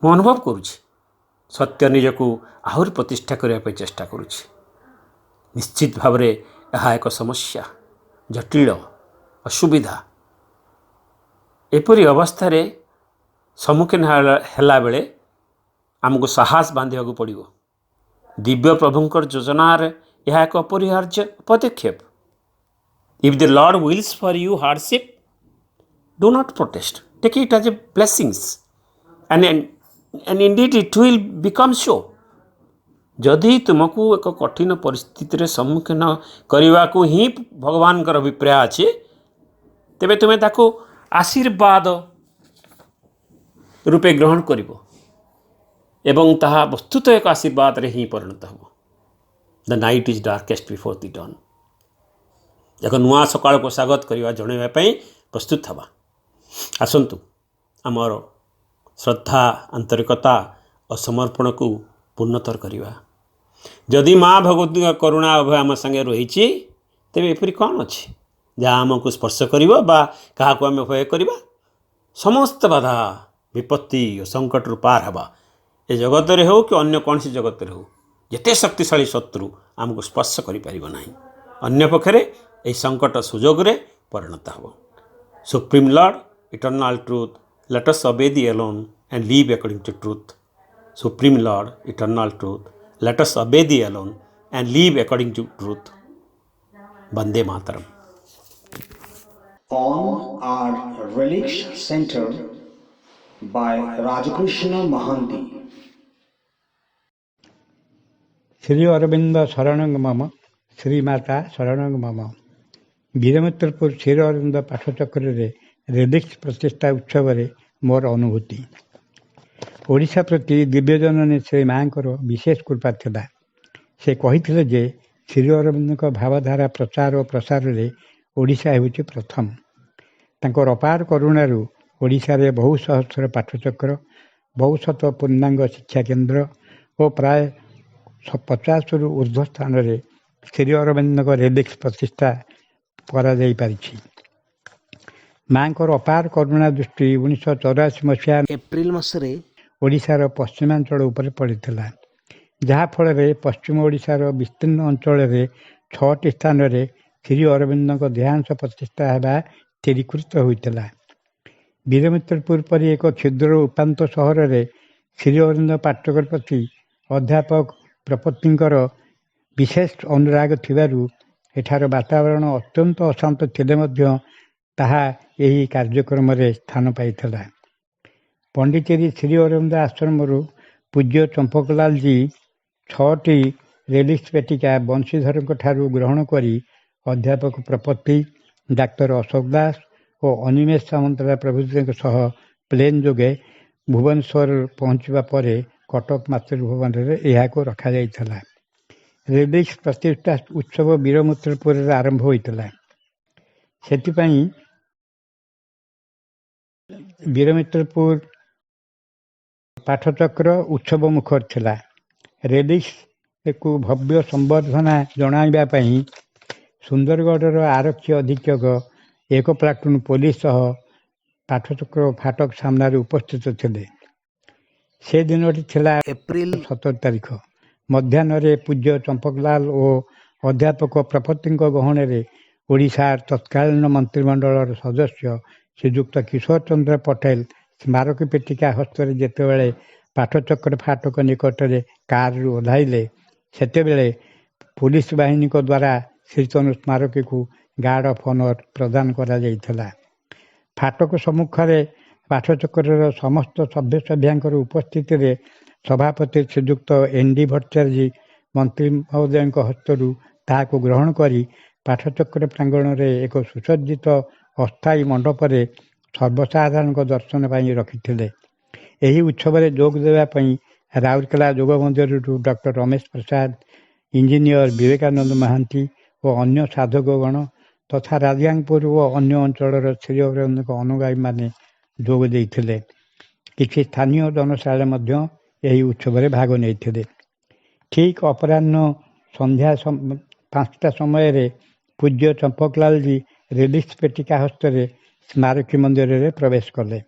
अनुभव करुच्ची सत्य निजको आहरी प्रतिष्ठा करने चेष्टा करुच्ची निश्चित भाव में यह एक समस्या जटिल असुविधा एपरी अवस्था सम्मुखीन है बेले आमको साहस बांधे पड़ो दिव्य प्रभुंकर योजनार यह एक अपरिहार्य पदक्षेप if the lord wills for you hardship do not protest take it as a blessings and indeed it will become so जदि तुमको एक कठिन परिस्थिति सम्मुखीन करने को ही भगवान अभिप्राय अच्छे तेबे तुम्हें ताको आशीर्वाद रूपे ग्रहण करिवो एवं ताहा वस्तुतः एक आशीर्वाद रे ही परिणत हो the night is darkest before the dawn एक नुआ सकाळ को स्वागत करवा जणाइबा पई प्रस्तुत हवा आसंतु आमर श्रद्धा आंतरिकता और समर्पण को पूर्णतर करवा जदि माँ भगवती करुणा अभय आम संगे रही तेरे एपरी कौन अच्छे जहाँ आमको स्पर्श कर क्या आम भय करवा समस्त बाधा विपत्ति और संकट पार हवा ए जगत रे हो कि अन्य कौन सी जगत रे हो जिते शक्तिशाली शत्रु आमको स्पर्श करें अन्य पक्षरे यह संकट सुजोग रे परिणत हो supreme lord eternal truth let us obey thee alone and live according to truth supreme lord eternal truth let us obey thee alone and live according to truth Vande Mataram On our relics center, by Rajakrishna Mahanti. Shri Aurobindo ଶରଣଙ୍ଗ ମମ ଶ୍ରୀମାତା ଶରଣଙ୍ଗ ମମ ବୀରମିତ୍ରପୁର ଶ୍ରୀ ଅରବିନ୍ଦ ପାଠଚକ୍ରରେ ରେଲିକ୍ସ ପ୍ରତିଷ୍ଠା ଉତ୍ସବରେ ମୋର ଅନୁଭୂତି। ଓଡ଼ିଶା ପ୍ରତି ଦିବ୍ୟଜନନୀ ଶ୍ରୀ ମାଙ୍କର ବିଶେଷ କୃପା ଥିଲା। ସେ କହିଥିଲେ ଯେ ଶ୍ରୀ ଅରବିନ୍ଦଙ୍କ ଭାବଧାରା ପ୍ରଚାର ଓ ପ୍ରସାରରେ ଓଡ଼ିଶା ହେଉଛି ପ୍ରଥମ। ତାଙ୍କର ଅପାର କରୁଣାରୁ ଓଡ଼ିଶାରେ ବହୁ ସହସ୍ର ପାଠଚକ୍ର, ବହୁ ଶତ ପୂର୍ଣ୍ଣାଙ୍ଗ ଶିକ୍ଷା କେନ୍ଦ୍ର ଓ ପ୍ରାୟ 50ରୁ ଉର୍ଦ୍ଧ୍ୱ ସ୍ଥାନରେ ଶ୍ରୀ ଅରବିନ୍ଦଙ୍କ ରେଲିକ୍ସ ପ୍ରତିଷ୍ଠା କରାଯାଇପାରିଛି। ମାଙ୍କର ଅପାର କରୁଣା ଦୃଷ୍ଟି 1984 ମସିହା ଏପ୍ରିଲ ମାସରେ ଓଡ଼ିଶାର ପଶ୍ଚିମାଞ୍ଚଳ ଉପରେ ପଡ଼ିଥିଲା, ଯାହାଫଳରେ ପଶ୍ଚିମ ଓଡ଼ିଶାର ବିସ୍ତୀର୍ଣ୍ଣ ଅଞ୍ଚଳରେ 6ଟି ସ୍ଥାନରେ ଶ୍ରୀ ଅରବିନ୍ଦଙ୍କ ଦେହାଂଶ ପ୍ରତିଷ୍ଠା ହେବା ସ୍ଥିରୀକୃତ ହୋଇଥିଲା। ବୀରମିତ୍ରପୁର ପରି ଏକ କ୍ଷୁଦ୍ର ଉପାନ୍ତ ସହରରେ ଶ୍ରୀ ଅରବିନ୍ଦ ପାଠକ ପ୍ରତି ଅଧ୍ୟାପକ ପ୍ରପତ୍ତିଙ୍କର ବିଶେଷ ଅନୁରାଗ ଥିବାରୁ ଏଠାର ବାତାବରଣ ଅତ୍ୟନ୍ତ ଅଶାନ୍ତ ଥିଲେ ମଧ୍ୟ ତାହା ଏହି କାର୍ଯ୍ୟକ୍ରମରେ ସ୍ଥାନ ପାଇଥିଲା। ପଣ୍ଡିଚେରୀ ଶ୍ରୀ ଅରବିନ୍ଦ ଆଶ୍ରମରୁ ପୂଜ୍ୟ ଚମ୍ପକଲାଲଜୀ 6ଟି ରେଲିକ୍ସ ପେଟିକା ବଂଶୀଧରଙ୍କ ଠାରୁ ଗ୍ରହଣ କରି ଅଧ୍ୟାପକ ପ୍ରପତ୍ତି, ଡାକ୍ତର ଅଶୋକ ଦାସ ଓ ଅନିମେଷ ସାମନ୍ତରାୟ ପ୍ରଭୃତିଙ୍କ ସହ ପ୍ଲେନ୍ ଯୋଗେ ଭୁବନେଶ୍ୱର ପହଞ୍ଚିବା ପରେ କଟକ ମାତୃଭବନରେ ଏହାକୁ ରଖାଯାଇଥିଲା। ରେଲିକ୍ସ ପ୍ରତିଷ୍ଠା ଉତ୍ସବ ବୀରମିତ୍ରପୁରରେ ଆରମ୍ଭ ହୋଇଥିଲା। ସେଥିପାଇଁ ବୀରମିତ୍ରପୁର ପାଠଚକ୍ର ଉତ୍ସବ ମୁଖର ଥିଲା। ରେଲିକ୍ସକୁ ଭବ୍ୟ ସମ୍ବର୍ଦ୍ଧନା ଜଣାଇବା ପାଇଁ ସୁନ୍ଦରଗଡ଼ର ଆରକ୍ଷୀ ଅଧୀକ୍ଷକ ଏକ ପ୍ଲାଟୁନ ପୋଲିସ ସହ ପାଠଚକ୍ର ଫାଟକ ସାମ୍ନାରେ ଉପସ୍ଥିତ ଥିଲେ। ସେ ଦିନଟି ଥିଲା ଏପ୍ରିଲ 17 ତାରିଖ। ମଧ୍ୟାହ୍ନରେ ପୂଜ୍ୟ ଚମ୍ପକଲାଲ ଓ ଅଧ୍ୟାପକ ପ୍ରପତ୍ତିଙ୍କ ଗହଣରେ ଓଡ଼ିଶାର ତତ୍କାଳୀନ ମନ୍ତ୍ରିମଣ୍ଡଳର ସଦସ୍ୟ ଶ୍ରୀଯୁକ୍ତ କିଶୋର ଚନ୍ଦ୍ର ପଟେଲ ସ୍ମାରକୀ ପେଟିକା ହସ୍ତରେ ଯେତେବେଳେ ପାଠଚକ୍ର ଫାଟକ ନିକଟରେ କାରରୁ ଓହ୍ଲାଇଲେ, ସେତେବେଳେ ପୋଲିସ ବାହିନୀଙ୍କ ଦ୍ୱାରା ଶ୍ରୀତନୁ ସ୍ମାରକୀକୁ ଗାର୍ଡ ଅଫ୍ ଅନର ପ୍ରଦାନ କରାଯାଇଥିଲା। ଫାଟକ ସମ୍ମୁଖରେ ପାଠଚକ୍ରର ସମସ୍ତ ସଭ୍ୟସଭ୍ୟାଙ୍କର ଉପସ୍ଥିତିରେ ସଭାପତି ଶ୍ରୀଯୁକ୍ତ ଏନ୍.ଡି. ଭଟ୍ଟାଚାର୍ଯ୍ୟ ମନ୍ତ୍ରୀ ମହୋଦୟଙ୍କ ହସ୍ତରୁ ତାହାକୁ ଗ୍ରହଣ କରି ପାଠଚକ୍ର ପ୍ରାଙ୍ଗଣରେ ଏକ ସୁସଜ୍ଜିତ ଅସ୍ଥାୟୀ ମଣ୍ଡପରେ ସର୍ବସାଧାରଣଙ୍କ ଦର୍ଶନ ପାଇଁ ରଖିଥିଲେ। ଏହି ଉତ୍ସବରେ ଯୋଗ ଦେବା ପାଇଁ ରାଉରକେଲା ଯୋଗ ମନ୍ଦିରରୁ ଡକ୍ଟର ରମେଶ ପ୍ରସାଦ, ଇଞ୍ଜିନିୟର ବିବେକାନନ୍ଦ ମହାନ୍ତି ଓ ଅନ୍ୟ ସାଧକଗଣ ତଥା ରାଜଗାଙ୍ଗପୁର ଓ ଅନ୍ୟ ଅଞ୍ଚଳର ଶ୍ରୀ ଅରବିନ୍ଦଙ୍କ ଅନୁଗାମୀମାନେ ଯୋଗ ଦେଇଥିଲେ। କିଛି ସ୍ଥାନୀୟ ଜନଶାଳା ମଧ୍ୟ ଏହି ଉତ୍ସବରେ ଭାଗ ନେଇଥିଲେ। ଠିକ୍ ଅପରାହ୍ନ ସନ୍ଧ୍ୟା 5ଟା ସମୟରେ ପୂଜ୍ୟ ଚମ୍ପକଲାଲଜୀ ରେଲିକ୍ସ ପେଟିକା ହସ୍ତରେ ସ୍ମାରକୀ ମନ୍ଦିରରେ ପ୍ରବେଶ କଲେ।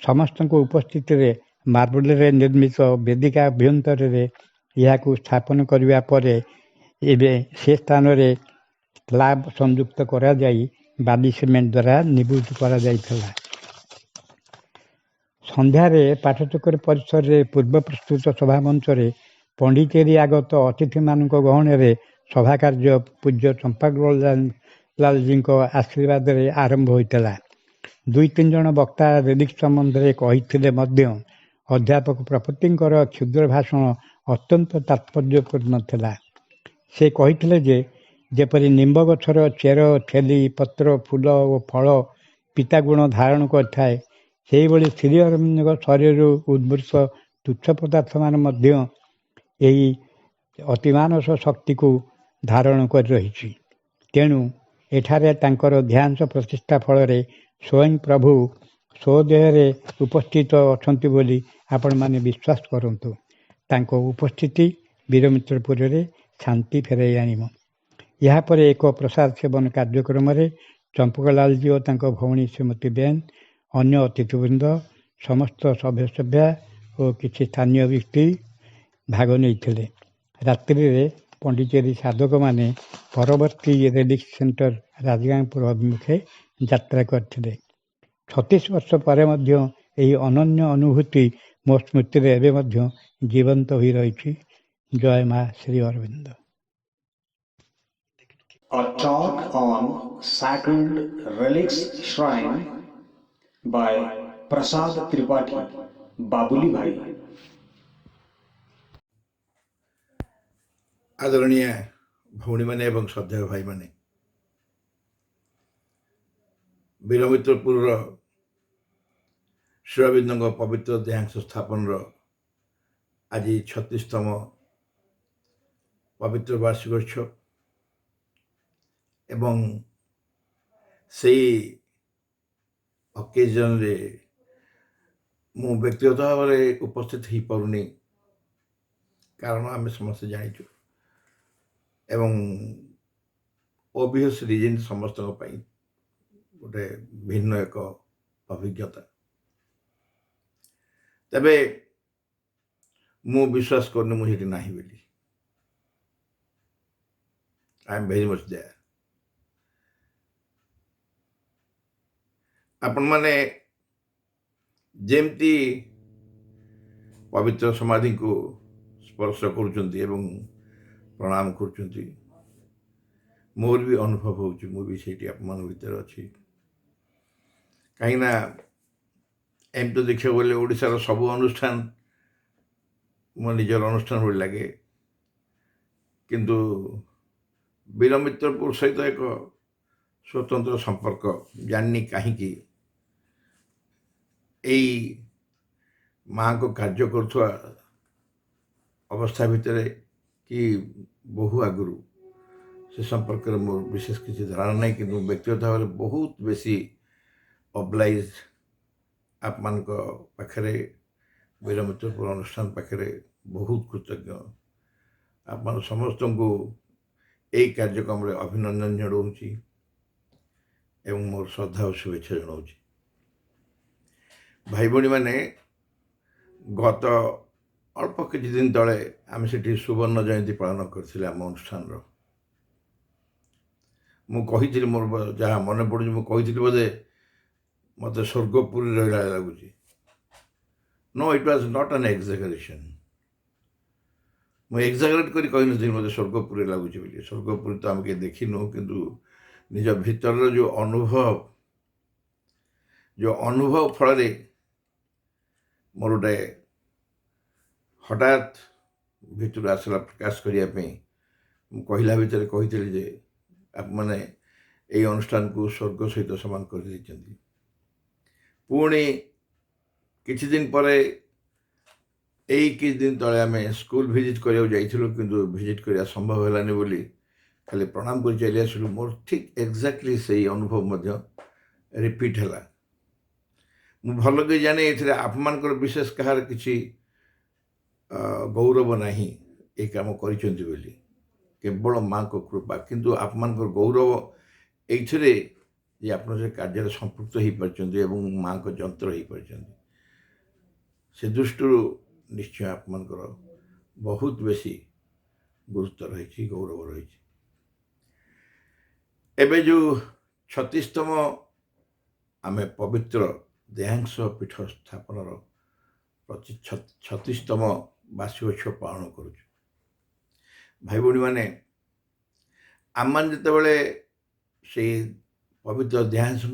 ସମସ୍ତଙ୍କ ଉପସ୍ଥିତିରେ ମାର୍ବଲରେ ନିର୍ମିତ ବେଦିକା ଅଭ୍ୟନ୍ତରରେ ଏହାକୁ ସ୍ଥାପନ କରିବା ପରେ ଏବେ ସେ ସ୍ଥାନରେ ସ୍ଲାବ୍ ସଂଯୁକ୍ତ କରାଯାଇ ବାଲି ସିମେଣ୍ଟ ଦ୍ୱାରା ନିବୁଜ କରାଯାଇଥିଲା। ସନ୍ଧ୍ୟାରେ ପାଠଚକ୍ର ପରିସରରେ ପୂର୍ବ ପ୍ରସ୍ତୁତ ସଭାମଞ୍ଚରେ ପଣ୍ଡିଚେରୀ ଆଗତ ଅତିଥିମାନଙ୍କ ଗହଣରେ ସଭାକାର୍ଯ୍ୟ ପୂଜ୍ୟ ଚମ୍ପକଲାଲଜୀଙ୍କ ଆଶୀର୍ବାଦରେ ଆରମ୍ଭ ହୋଇଥିଲା। 2-3 ଜଣ ବକ୍ତା ରେଲିକ୍ସ ସମ୍ବନ୍ଧରେ କହିଥିଲେ ମଧ୍ୟ ଅଧ୍ୟାପକ ପ୍ରପତ୍ତିଙ୍କର କ୍ଷୁଦ୍ର ଭାଷଣ ଅତ୍ୟନ୍ତ ତାତ୍ପର୍ଯ୍ୟପୂର୍ଣ୍ଣ ଥିଲା। ସେ କହିଥିଲେ ଯେ ଯେପରି ନିମ୍ବ ଗଛର ଚେର, ଠେଲି, ପତ୍ର, ଫୁଲ ଓ ଫଳ ପିତାଗୁଣ ଧାରଣ କରିଥାଏ, ସେହିଭଳି ଶ୍ରୀ ଅରବିନ୍ଦଙ୍କ ଶରୀରରୁ ଉଦ୍ଭୂତ ତୁଚ୍ଛ ପଦାର୍ଥମାନ ମଧ୍ୟ ଏହି ଅତିମାନସ ଶକ୍ତିକୁ ଧାରଣ କରି ରହିଛି। ତେଣୁ ଏଠାରେ ତାଙ୍କର ଦେହାଂଶ ପ୍ରତିଷ୍ଠା ଫଳରେ ସ୍ୱୟଂ ପ୍ରଭୁ ସ୍ୱଦେହରେ ଉପସ୍ଥିତ ଅଛନ୍ତି ବୋଲି ଆପଣମାନେ ବିଶ୍ୱାସ କରନ୍ତୁ। ତାଙ୍କ ଉପସ୍ଥିତି ବୀରମିତ୍ରପୁରରେ ଶାନ୍ତି ଫେରାଇ ଆଣିବ। ଏହାପରେ ଏକ ପ୍ରସାଦ ସେବନ କାର୍ଯ୍ୟକ୍ରମରେ ଚମ୍ପକଲାଲଜୀ ଓ ତାଙ୍କ ଭଉଣୀ ଶ୍ରୀମତୀ ବେନ୍, ଅନ୍ୟ ଅତିଥିବୃନ୍ଦ, ସମସ୍ତ ସଭ୍ୟସଭ୍ୟା ଓ କିଛି ସ୍ଥାନୀୟ ବ୍ୟକ୍ତି ଭାଗ ନେଇଥିଲେ। ରାତ୍ରିରେ ପଣ୍ଡିଚେରୀ ସାଧକମାନେ ପରବର୍ତ୍ତୀ ରେଲିକ୍ସ ସେଣ୍ଟର ରାଜଗାଙ୍ଗପୁର ଅଭିମୁଖେ ଯାତ୍ରା କରିଥିଲେ। 36 ବର୍ଷ ପରେ ମଧ୍ୟ ଏହି ଅନନ୍ୟ ଅନୁଭୂତି ମୋ ସ୍ମୃତିରେ ଏବେ ମଧ୍ୟ ଜୀବନ୍ତ ହୋଇ ରହିଛି। ଜୟ ମା Shri Arvind. A talk on Sacred Relics Shrine by Prasad Tripathi, Babuli भाई। आदरणीय भौणी मैंने एवं श्रद्धेय भाई मैंने वीरमित्रपुर शिवरबिंद पवित्र देहांश स्थापन आज 36तम पवित्र वार्षिकोत्सव एवं से अकेजन रे मु व्यक्तिगत भाव में उपस्थित हो पारुनी कारण आम समस्त जाचु एवं ओबियस रिजन समस्त गोटे भिन्न एक अभिज्ञता तबे मु विश्वास करनी मुझे ना बोली I am very much there आपण माने जेमती पवित्र समाधि को स्पर्श करुचंती एवं प्रणाम करुचंती मोर भी अनुभव होची मु भी सेठी आपमान भीतर अछि कहीं ना एम तो देखिए बोले ओडिशार सब अनुष्ठान मो निजर अनुष्ठान भली लगे किंतु वीरमित्रपुर सहित एक स्वतंत्र संपर्क जाननी कहीं माँ को कार्य करुवा अवस्था भितर कि बहु आगुरी से संपर्क में मोर विशेष किसी धारणा नहीं कि व्यक्तिगत भाव में बहुत बेसी ऑब्लाइज आप मान पाखे वीरमित्रपुर अनुष्ठान पाखे बहुत कृतज्ञ आप समस्त को यही कार्यक्रम में अभिनंदन जनाऊँगी एवं मोर श्रद्धा और शुभेच्छा जनाऊँगी भाई भाई मैंने गत अल्प किसी दिन तले आम से सुवर्ण जयंती पालन करते आम अनुष्ठान मुझे मोर जहाँ मन पड़ू मुझे बोधे मत स्वर्गपुरी रहा लगुच no it was not an exaggeration मुझे एक्जागरेट कर कही मत स्वर्गपुरी लगुच स्वर्गपुरी तो आम के देखिनु किंतु निज भीतर जो अनुभव फल मोर गोटे हठात भीतर आसला प्रकाश करने कहला भितर कही आप मैंने यही अनुष्ठान को स्वर्ग सहित समान कर देइछन्ति पुणी किछि दिन पर यही किछि दिन तले आम स्कूल भिजिट करिया जाइथिलु किंतु भिजिट करिया संभव हेलानी बोली खाली प्रणाम कर चली आसलु मोर ठीक एक्जाक्टली से अनुभव मध्य रिपीट है मु भल के जाने ये आपमानकर विशेष कहार किसी गौरव नहीं ये काम करिसेंति बोली केवल माँ को कृपा किंतु आपमानकर गौरव ये जे आप कार्य संपृक्त हो पार्टी माँ को जंत्र हो पार्टी से दृष्टि निश्चय आपमानकर बहुत बेसी गुरुत्व रही गौरव रही एबे जो 36तम आम पवित्र देहांश पीठ स्थापन 36तम वार्षिकोत्सव पालन करुँ भाई भाई मैंने आम मान जिते से पवित्र देहांश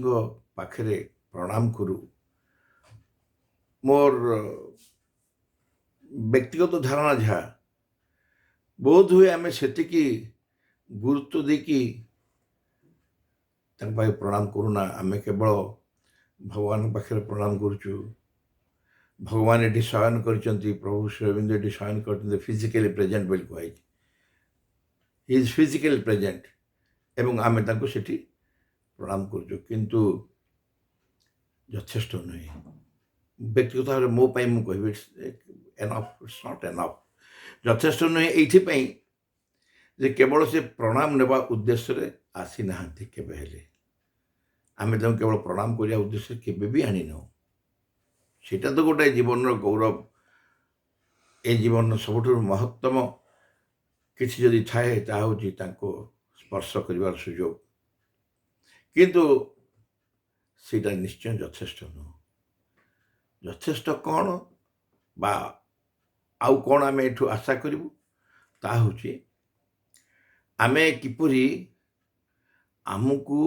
पाखे प्रणाम करूँ मोर व्यक्तिगत धारणा जहाँ बोध हुए आम से गुरुत्व देकी प्रणाम करूना आम केवल भगवान पाखे प्रणाम करुचु भगवान ये शयन कर प्रभु श्रीअरविंद ये शयन कर फिजिकली प्रेजेंट बोली कहुई ही इज फिजिकली प्रेजेंट एवं आम से प्रणाम करुचु किंतु यथेष्ट नुहे व्यक्तिगत भाव में मो कह एनफ इट्स नॉट एनफ यथेष्ट नुहे ये केवल से प्रणाम नेबा उद्देश्य आसी ना केबे हेले आम केवल प्रणाम करिया उद्देश्य केबे भी आनी न सेटा तो गोटे जीवन गौरव ए जीवन सबुठ महत्तम किसी जदि थाए ताकि स्पर्श कर सुजोग किंतु सेटा निश्चय यथेष्ट नुह यथेष्ट कौन बा आउ कौन आम एठू आशा करूँ ता हूँ आमे किपरि आमको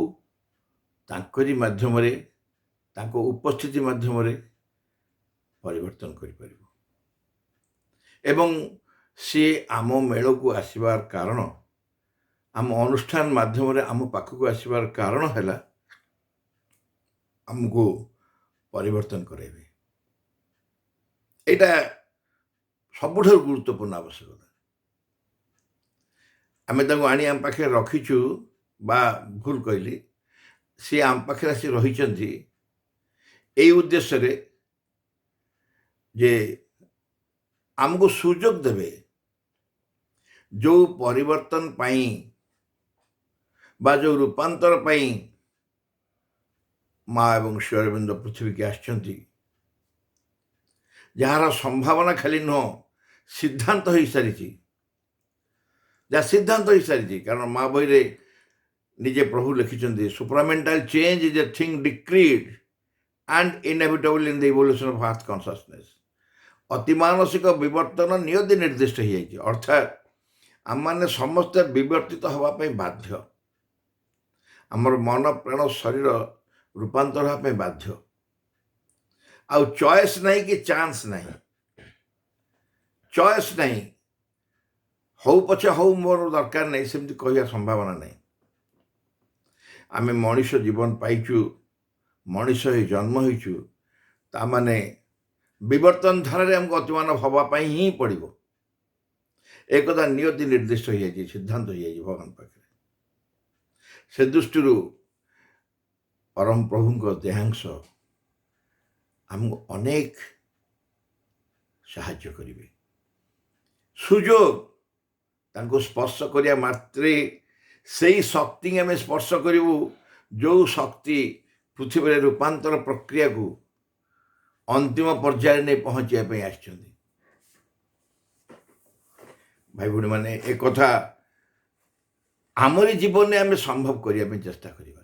तांकरी माध्यम ତାଙ୍କ ଉପସ୍ଥିତି ମାଧ୍ୟମରେ ପରିବର୍ତ୍ତନ କରିପାରିବୁ। ଏବଂ ସିଏ ଆମ ମେଳକୁ ଆସିବାର କାରଣ, ଆମ ଅନୁଷ୍ଠାନ ମାଧ୍ୟମରେ ଆମ ପାଖକୁ ଆସିବାର କାରଣ ହେଲା ଆମକୁ ପରିବର୍ତ୍ତନ କରାଇବେ। ଏଇଟା ସବୁଠାରୁ ଗୁରୁତ୍ୱପୂର୍ଣ୍ଣ ଆବଶ୍ୟକତା। ଆମେ ତାଙ୍କୁ ଆଣି ଆମ ପାଖରେ ରଖିଛୁ, ବା ଭୁଲ କହିଲି, ସିଏ ଆମ ପାଖରେ ଆସି ରହିଛନ୍ତି ଏଇ ଉଦ୍ଦେଶ୍ୟରେ ଯେ ଆମକୁ ସୁଯୋଗ ଦେବେ ଯେଉଁ ପରିବର୍ତ୍ତନ ପାଇଁ ବା ଯେଉଁ ରୂପାନ୍ତର ପାଇଁ ମା ଏବଂ ଶ୍ରୀ ଅରବିନ୍ଦ ପୃଥିବୀକି ଆସିଛନ୍ତି, ଯାହାର ସମ୍ଭାବନା ଖାଲି ନୁହଁ, ସିଦ୍ଧାନ୍ତ ହେଇସାରିଛି। ଯାହା ସିଦ୍ଧାନ୍ତ ହେଇସାରିଛି, କାରଣ ମା ବହିରେ ନିଜେ ପ୍ରଭୁ ଲେଖିଛନ୍ତି, supramental change is a thing decreed and inevitable in the evolution of earth consciousness. ଅତିମାନସିକ ବିବର୍ତ୍ତନ ନିୟତି ନିର୍ଦ୍ଦିଷ୍ଟ ହେଇଯାଇଛି, ଅର୍ଥାତ୍ ଆମମାନେ ସମସ୍ତେ ବିବର୍ତ୍ତିତ ହେବା ପାଇଁ ବାଧ୍ୟ। ଆମର ମନ, ପ୍ରାଣ, ଶରୀର ରୂପାନ୍ତର ହେବା ପାଇଁ ବାଧ୍ୟ। ଆଉ ଚଏସ୍ ନାହିଁ କି ଚାନ୍ସ ନାହିଁ। ଚଏସ୍ ନାହିଁ, ହଉ ପଛେ ହଉ, ମୋର ଦରକାର ନାହିଁ, ସେମିତି କହିବା ସମ୍ଭାବନା ନାହିଁ। ଆମେ ମଣିଷ ଜୀବନ ପାଇଛୁ, ମଣିଷ ହେଇ ଜନ୍ମ ହେଇଛୁ, ତାମାନେ ବିବର୍ତ୍ତନ ଧାରାରେ ଆମକୁ ଅତିମାନ ହେବା ପାଇଁ ହିଁ ପଡ଼ିବ। ଏକଥା ନିୟତି ନିର୍ଦ୍ଦିଷ୍ଟ ହେଇଯାଇଛି, ସିଦ୍ଧାନ୍ତ ହେଇଯାଇଛି ଭଗବାନ ପାଖରେ। ସେ ଦୃଷ୍ଟିରୁ ପରମ ପ୍ରଭୁଙ୍କ ଦେହାଂଶ ଆମକୁ ଅନେକ ସାହାଯ୍ୟ କରିବେ। ସୁଯୋଗ, ତାଙ୍କୁ ସ୍ପର୍ଶ କରିବା ମାତ୍ରେ ସେଇ ଶକ୍ତି ଆମେ ସ୍ପର୍ଶ କରିବୁ ଯେଉଁ ଶକ୍ତି ପୃଥିବୀରେ ରୂପାନ୍ତର ପ୍ରକ୍ରିୟାକୁ ଅନ୍ତିମ ପର୍ଯ୍ୟାୟରେ ନେଇ ପହଞ୍ଚିବା ପାଇଁ ଆସିଛନ୍ତି। ଭାଇ ଭଉଣୀମାନେ, ଏ କଥା ଆମରି ଜୀବନରେ ଆମେ ସମ୍ଭବ କରିବା ପାଇଁ ଚେଷ୍ଟା କରିବା।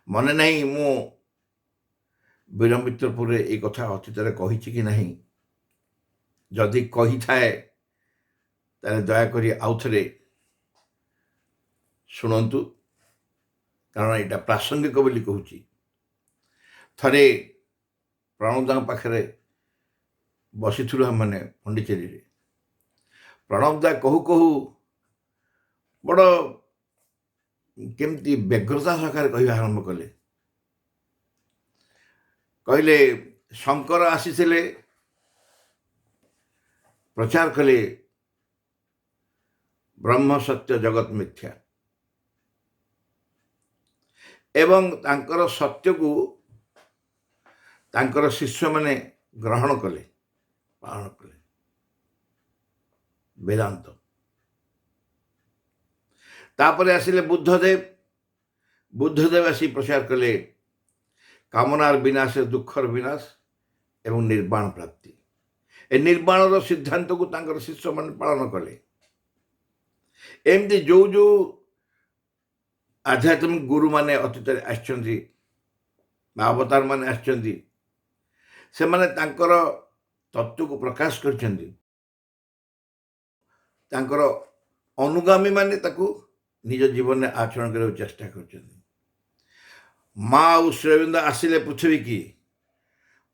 ମନେ ନାହିଁ ମୁଁ ବୀରମିତ୍ରପୁରରେ এই କଥା ଅତୀତରେ କହିଛି କି ନାହିଁ। ଯଦି କହିଥାଏ ତାହେଲେ ଦୟାକରି ଆଉଥରେ ଶୁଣନ୍ତୁ, କାରଣ ଏଇଟା ପ୍ରାସଙ୍ଗିକ ବୋଲି କହୁଛି। ଥରେ ପ୍ରଣବଦାଙ୍କ ପାଖରେ ବସିଥିଲୁ ଆମମାନେ ପଣ୍ଡିଚେରୀରେ। ପ୍ରଣବଦା କହୁ କହୁ ବଡ଼ କେମିତି ବ୍ୟଗ୍ରତା ସହକାରେ କହିବା ଆରମ୍ଭ କଲେ। କହିଲେ, ଶଙ୍କର ଆସିଥିଲେ, ପ୍ରଚାର କଲେ ବ୍ରହ୍ମ ସତ୍ୟ ଜଗତ ମିଥ୍ୟା, ଏବଂ ତାଙ୍କର ସତ୍ୟକୁ ତାଙ୍କର ଶିଷ୍ୟମାନେ ଗ୍ରହଣ କଲେ, ପାଳନ କଲେ। ବେଦାନ୍ତ। ତାପରେ ଆସିଲେ ବୁଦ୍ଧଦେବ। ବୁଦ୍ଧଦେବ ଆସି ପ୍ରଚାର କଲେ କାମନାର ବିନାଶ, ଦୁଃଖର ବିନାଶ ଏବଂ ନିର୍ବାଣ ପ୍ରାପ୍ତି। ଏ ନିର୍ବାଣର ସିଦ୍ଧାନ୍ତକୁ ତାଙ୍କର ଶିଷ୍ୟମାନେ ପାଳନ କଲେ। ଏମିତି ଯେଉଁ ଯେଉଁ ଆଧ୍ୟାତ୍ମିକ ଗୁରୁମାନେ ଅତୀତରେ ଆସିଛନ୍ତି ବା ଅବତାରମାନେ ଆସିଛନ୍ତି, ସେମାନେ ତାଙ୍କର ତତ୍ତ୍ୱକୁ ପ୍ରକାଶ କରିଛନ୍ତି। ତାଙ୍କର ଅନୁଗାମୀମାନେ ତାକୁ ନିଜ ଜୀବନରେ ଆଚରଣ କରିବାକୁ ଚେଷ୍ଟା କରିଛନ୍ତି। ମା ଆଉ ଶ୍ରୀ ଅରବିନ୍ଦ ଆସିଲେ ପୃଥିବୀକି,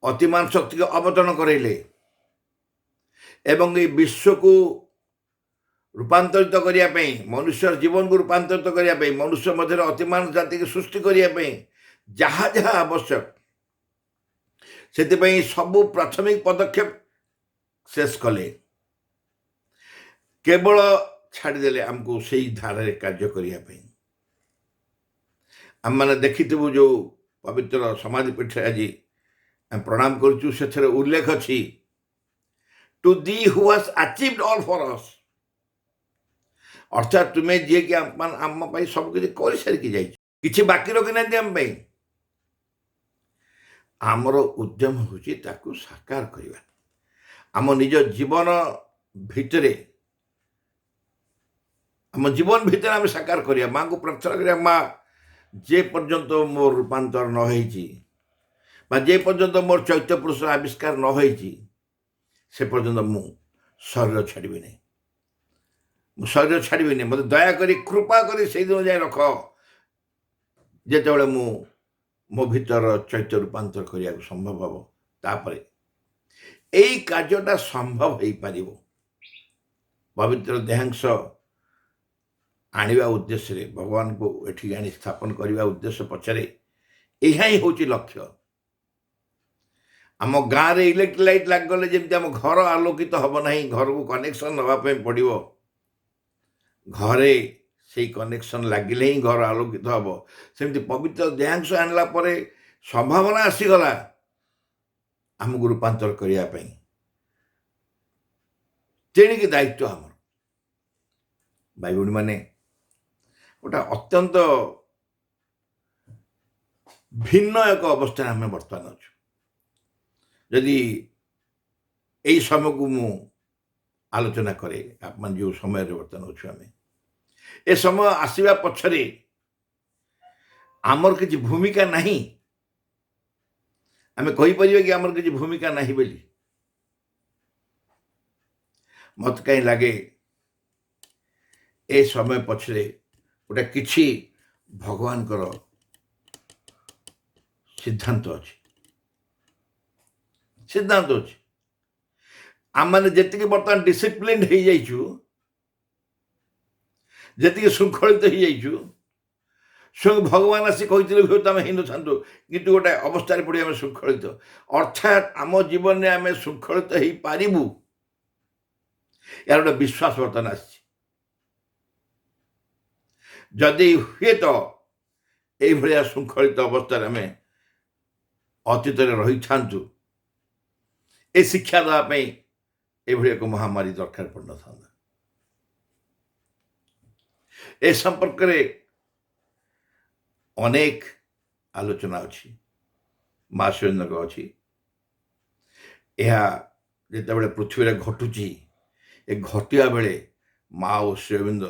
ଅତିମାନ ଶକ୍ତିକୁ ଅବତରଣ କରାଇଲେ ଏବଂ এই ବିଶ୍ୱକୁ ରୂପାନ୍ତରିତ କରିବା ପାଇଁ, ମନୁଷ୍ୟର ଜୀବନକୁ ରୂପାନ୍ତରିତ କରିବା ପାଇଁ, ମନୁଷ୍ୟ ମଧ୍ୟରେ ଅତିମାନ ଜାତିକୁ ସୃଷ୍ଟି କରିବା ପାଇଁ ଯାହା ଯାହା ଆବଶ୍ୟକ, ସେଥିପାଇଁ ସବୁ ପ୍ରାଥମିକ ପଦକ୍ଷେପ ଶେଷ କଲେ। କେବଳ ଛାଡ଼ିଦେଲେ ଆମକୁ ସେଇ ଧାରାରେ କାର୍ଯ୍ୟ କରିବା ପାଇଁ। ଆମମାନେ ଦେଖିଥିବୁ ଯେଉଁ ପବିତ୍ର ସମାଧି ପୀଠରେ ଆଜି ଆମେ ପ୍ରଣାମ କରୁଛୁ, ସେଥିରେ ଉଲ୍ଲେଖ ଅଛି, to thee who has achieved all for us. ଅର୍ଥାତ୍ ତୁମେ ଯିଏକି ଆମ ପାଇଁ ସବୁକିଛି କରିସାରିକି ଯାଇଛ, କିଛି ବାକି ରଖିନାହାନ୍ତି ଆମ ପାଇଁ। ଆମର ଉଦ୍ୟମ ହେଉଛି ତାକୁ ସାକାର କରିବା। ଆମ ନିଜ ଜୀବନ ଭିତରେ ଆମେ ସାକାର କରିବା। ମାଙ୍କୁ ପ୍ରାର୍ଥନା କରିବା, ମା ଯେ ପର୍ଯ୍ୟନ୍ତ ମୋର ରୂପାନ୍ତର ନ ହେଇଛି ବା ଯେ ପର୍ଯ୍ୟନ୍ତ ମୋର ଚୈତ୍ୟ ପୁରୁଷର ଆବିଷ୍କାର ନ ହେଇଛି, ସେ ପର୍ଯ୍ୟନ୍ତ ମୁଁ ଶରୀର ଛାଡ଼ିବି ନାହିଁ। ମୋତେ ଦୟାକରି କୃପା କରି ସେଇଦିନ ଯାଏ ରଖ ଯେତେବେଳେ ମୁଁ ମୋ ଭିତର ଚୈତ୍ୟ ରୂପାନ୍ତର କରିବାକୁ ସମ୍ଭବ ହେବ, ତାପରେ ଏଇ କାର୍ଯ୍ୟଟା ସମ୍ଭବ ହେଇପାରିବ। ପବିତ୍ର ଦେହାଂଶ ଆଣିବା ଉଦ୍ଦେଶ୍ୟରେ, ଭଗବାନଙ୍କୁ ଏଠିକି ଆଣି ସ୍ଥାପନ କରିବା ଉଦ୍ଦେଶ୍ୟ ପଛରେ ଏହା ହିଁ ହେଉଛି ଲକ୍ଷ୍ୟ। ଆମ ଗାଁରେ ଇଲେକ୍ଟ୍ରିକ୍ ଲାଇଟ୍ ଲାଗିଗଲେ ଯେମିତି ଆମ ଘର ଆଲୋକିତ ହେବ ନାହିଁ, ଘରକୁ କନେକ୍ସନ୍ ନେବା ପାଇଁ ପଡ଼ିବ, ଘରେ ସେଇ କନେକ୍ସନ୍ ଲାଗିଲେ ହିଁ ଘର ଆଲୋକିତ ହେବ। ସେମିତି ପବିତ୍ର ଦେହାଂଶ ଆଣିଲା ପରେ ସମ୍ଭାବନା ଆସିଗଲା ଆମକୁ ରୂପାନ୍ତର କରିବା ପାଇଁ। ତେଣିକି ଦାୟିତ୍ୱ ଆମର। ଭାଇ ଭଉଣୀମାନେ, ଗୋଟେ ଅତ୍ୟନ୍ତ ଭିନ୍ନ ଏକ ଅବସ୍ଥାରେ ଆମେ ବର୍ତ୍ତମାନ ଅଛୁ। ଯଦି ଏଇ ସମୟକୁ ମୁଁ ଆଲୋଚନା କରେ, ଆପଣ ଯେଉଁ ସମୟରେ ବର୍ତ୍ତମାନ ଅଛୁ ଆମେ, ଏ ସମୟ ଆସିବା ପଛରେ ଆମର କିଛି ଭୂମିକା ନାହିଁ। ଆମେ କହିପାରିବା କି ଆମର କିଛି ଭୂମିକା ନାହିଁ ବୋଲି? ମତେ କାହିଁ ଲାଗେ ଏ ସମୟ ପଛରେ ଗୋଟେ କିଛି ଭଗବାନଙ୍କର ସିଦ୍ଧାନ୍ତ ଅଛି। ଆମମାନେ ଯେତିକି ବର୍ତ୍ତମାନ ଡିସିପ୍ଲିନ୍ ହେଇଯାଇଛୁ, ଯେତିକି ଶୃଙ୍ଖଳିତ ହେଇଯାଇଛୁ, ସ୍ୱୟଂ ଭଗବାନ ଆସି କହିଥିଲେ ହୁଏତ ଆମେ ହେଇନଥାନ୍ତୁ, କିନ୍ତୁ ଗୋଟେ ଅବସ୍ଥାରେ ପଡ଼ି ଆମେ ଶୃଙ୍ଖଳିତ। ଅର୍ଥାତ୍ ଆମ ଜୀବନରେ ଆମେ ଶୃଙ୍ଖଳିତ ହେଇପାରିବୁ, ଏହାର ଗୋଟେ ବିଶ୍ୱାସ ବର୍ତ୍ତମାନ ଆସିଛି। ଯଦି ହୁଏତ ଏଇଭଳିଆ ଶୃଙ୍ଖଳିତ ଅବସ୍ଥାରେ ଆମେ ଅତୀତରେ ରହିଥାନ୍ତୁ, ଏ ଶିକ୍ଷା ଦେବା ପାଇଁ ଏଭଳି ଏକ ମହାମାରୀ ଦରକାର ପଡ଼ିନଥାନ୍ତା। ଏ ସମ୍ପର୍କରେ ଅନେକ ଆଲୋଚନା ଅଛି, ମା ସୁରେନ୍ଦ୍ରଙ୍କ ଅଛି। ଏହା ଯେତେବେଳେ ପୃଥିବୀରେ ଘଟୁଛି, ଏ ଘଟିବା ବେଳେ ମା ଓ ଶ୍ରୀଅରବିନ୍ଦ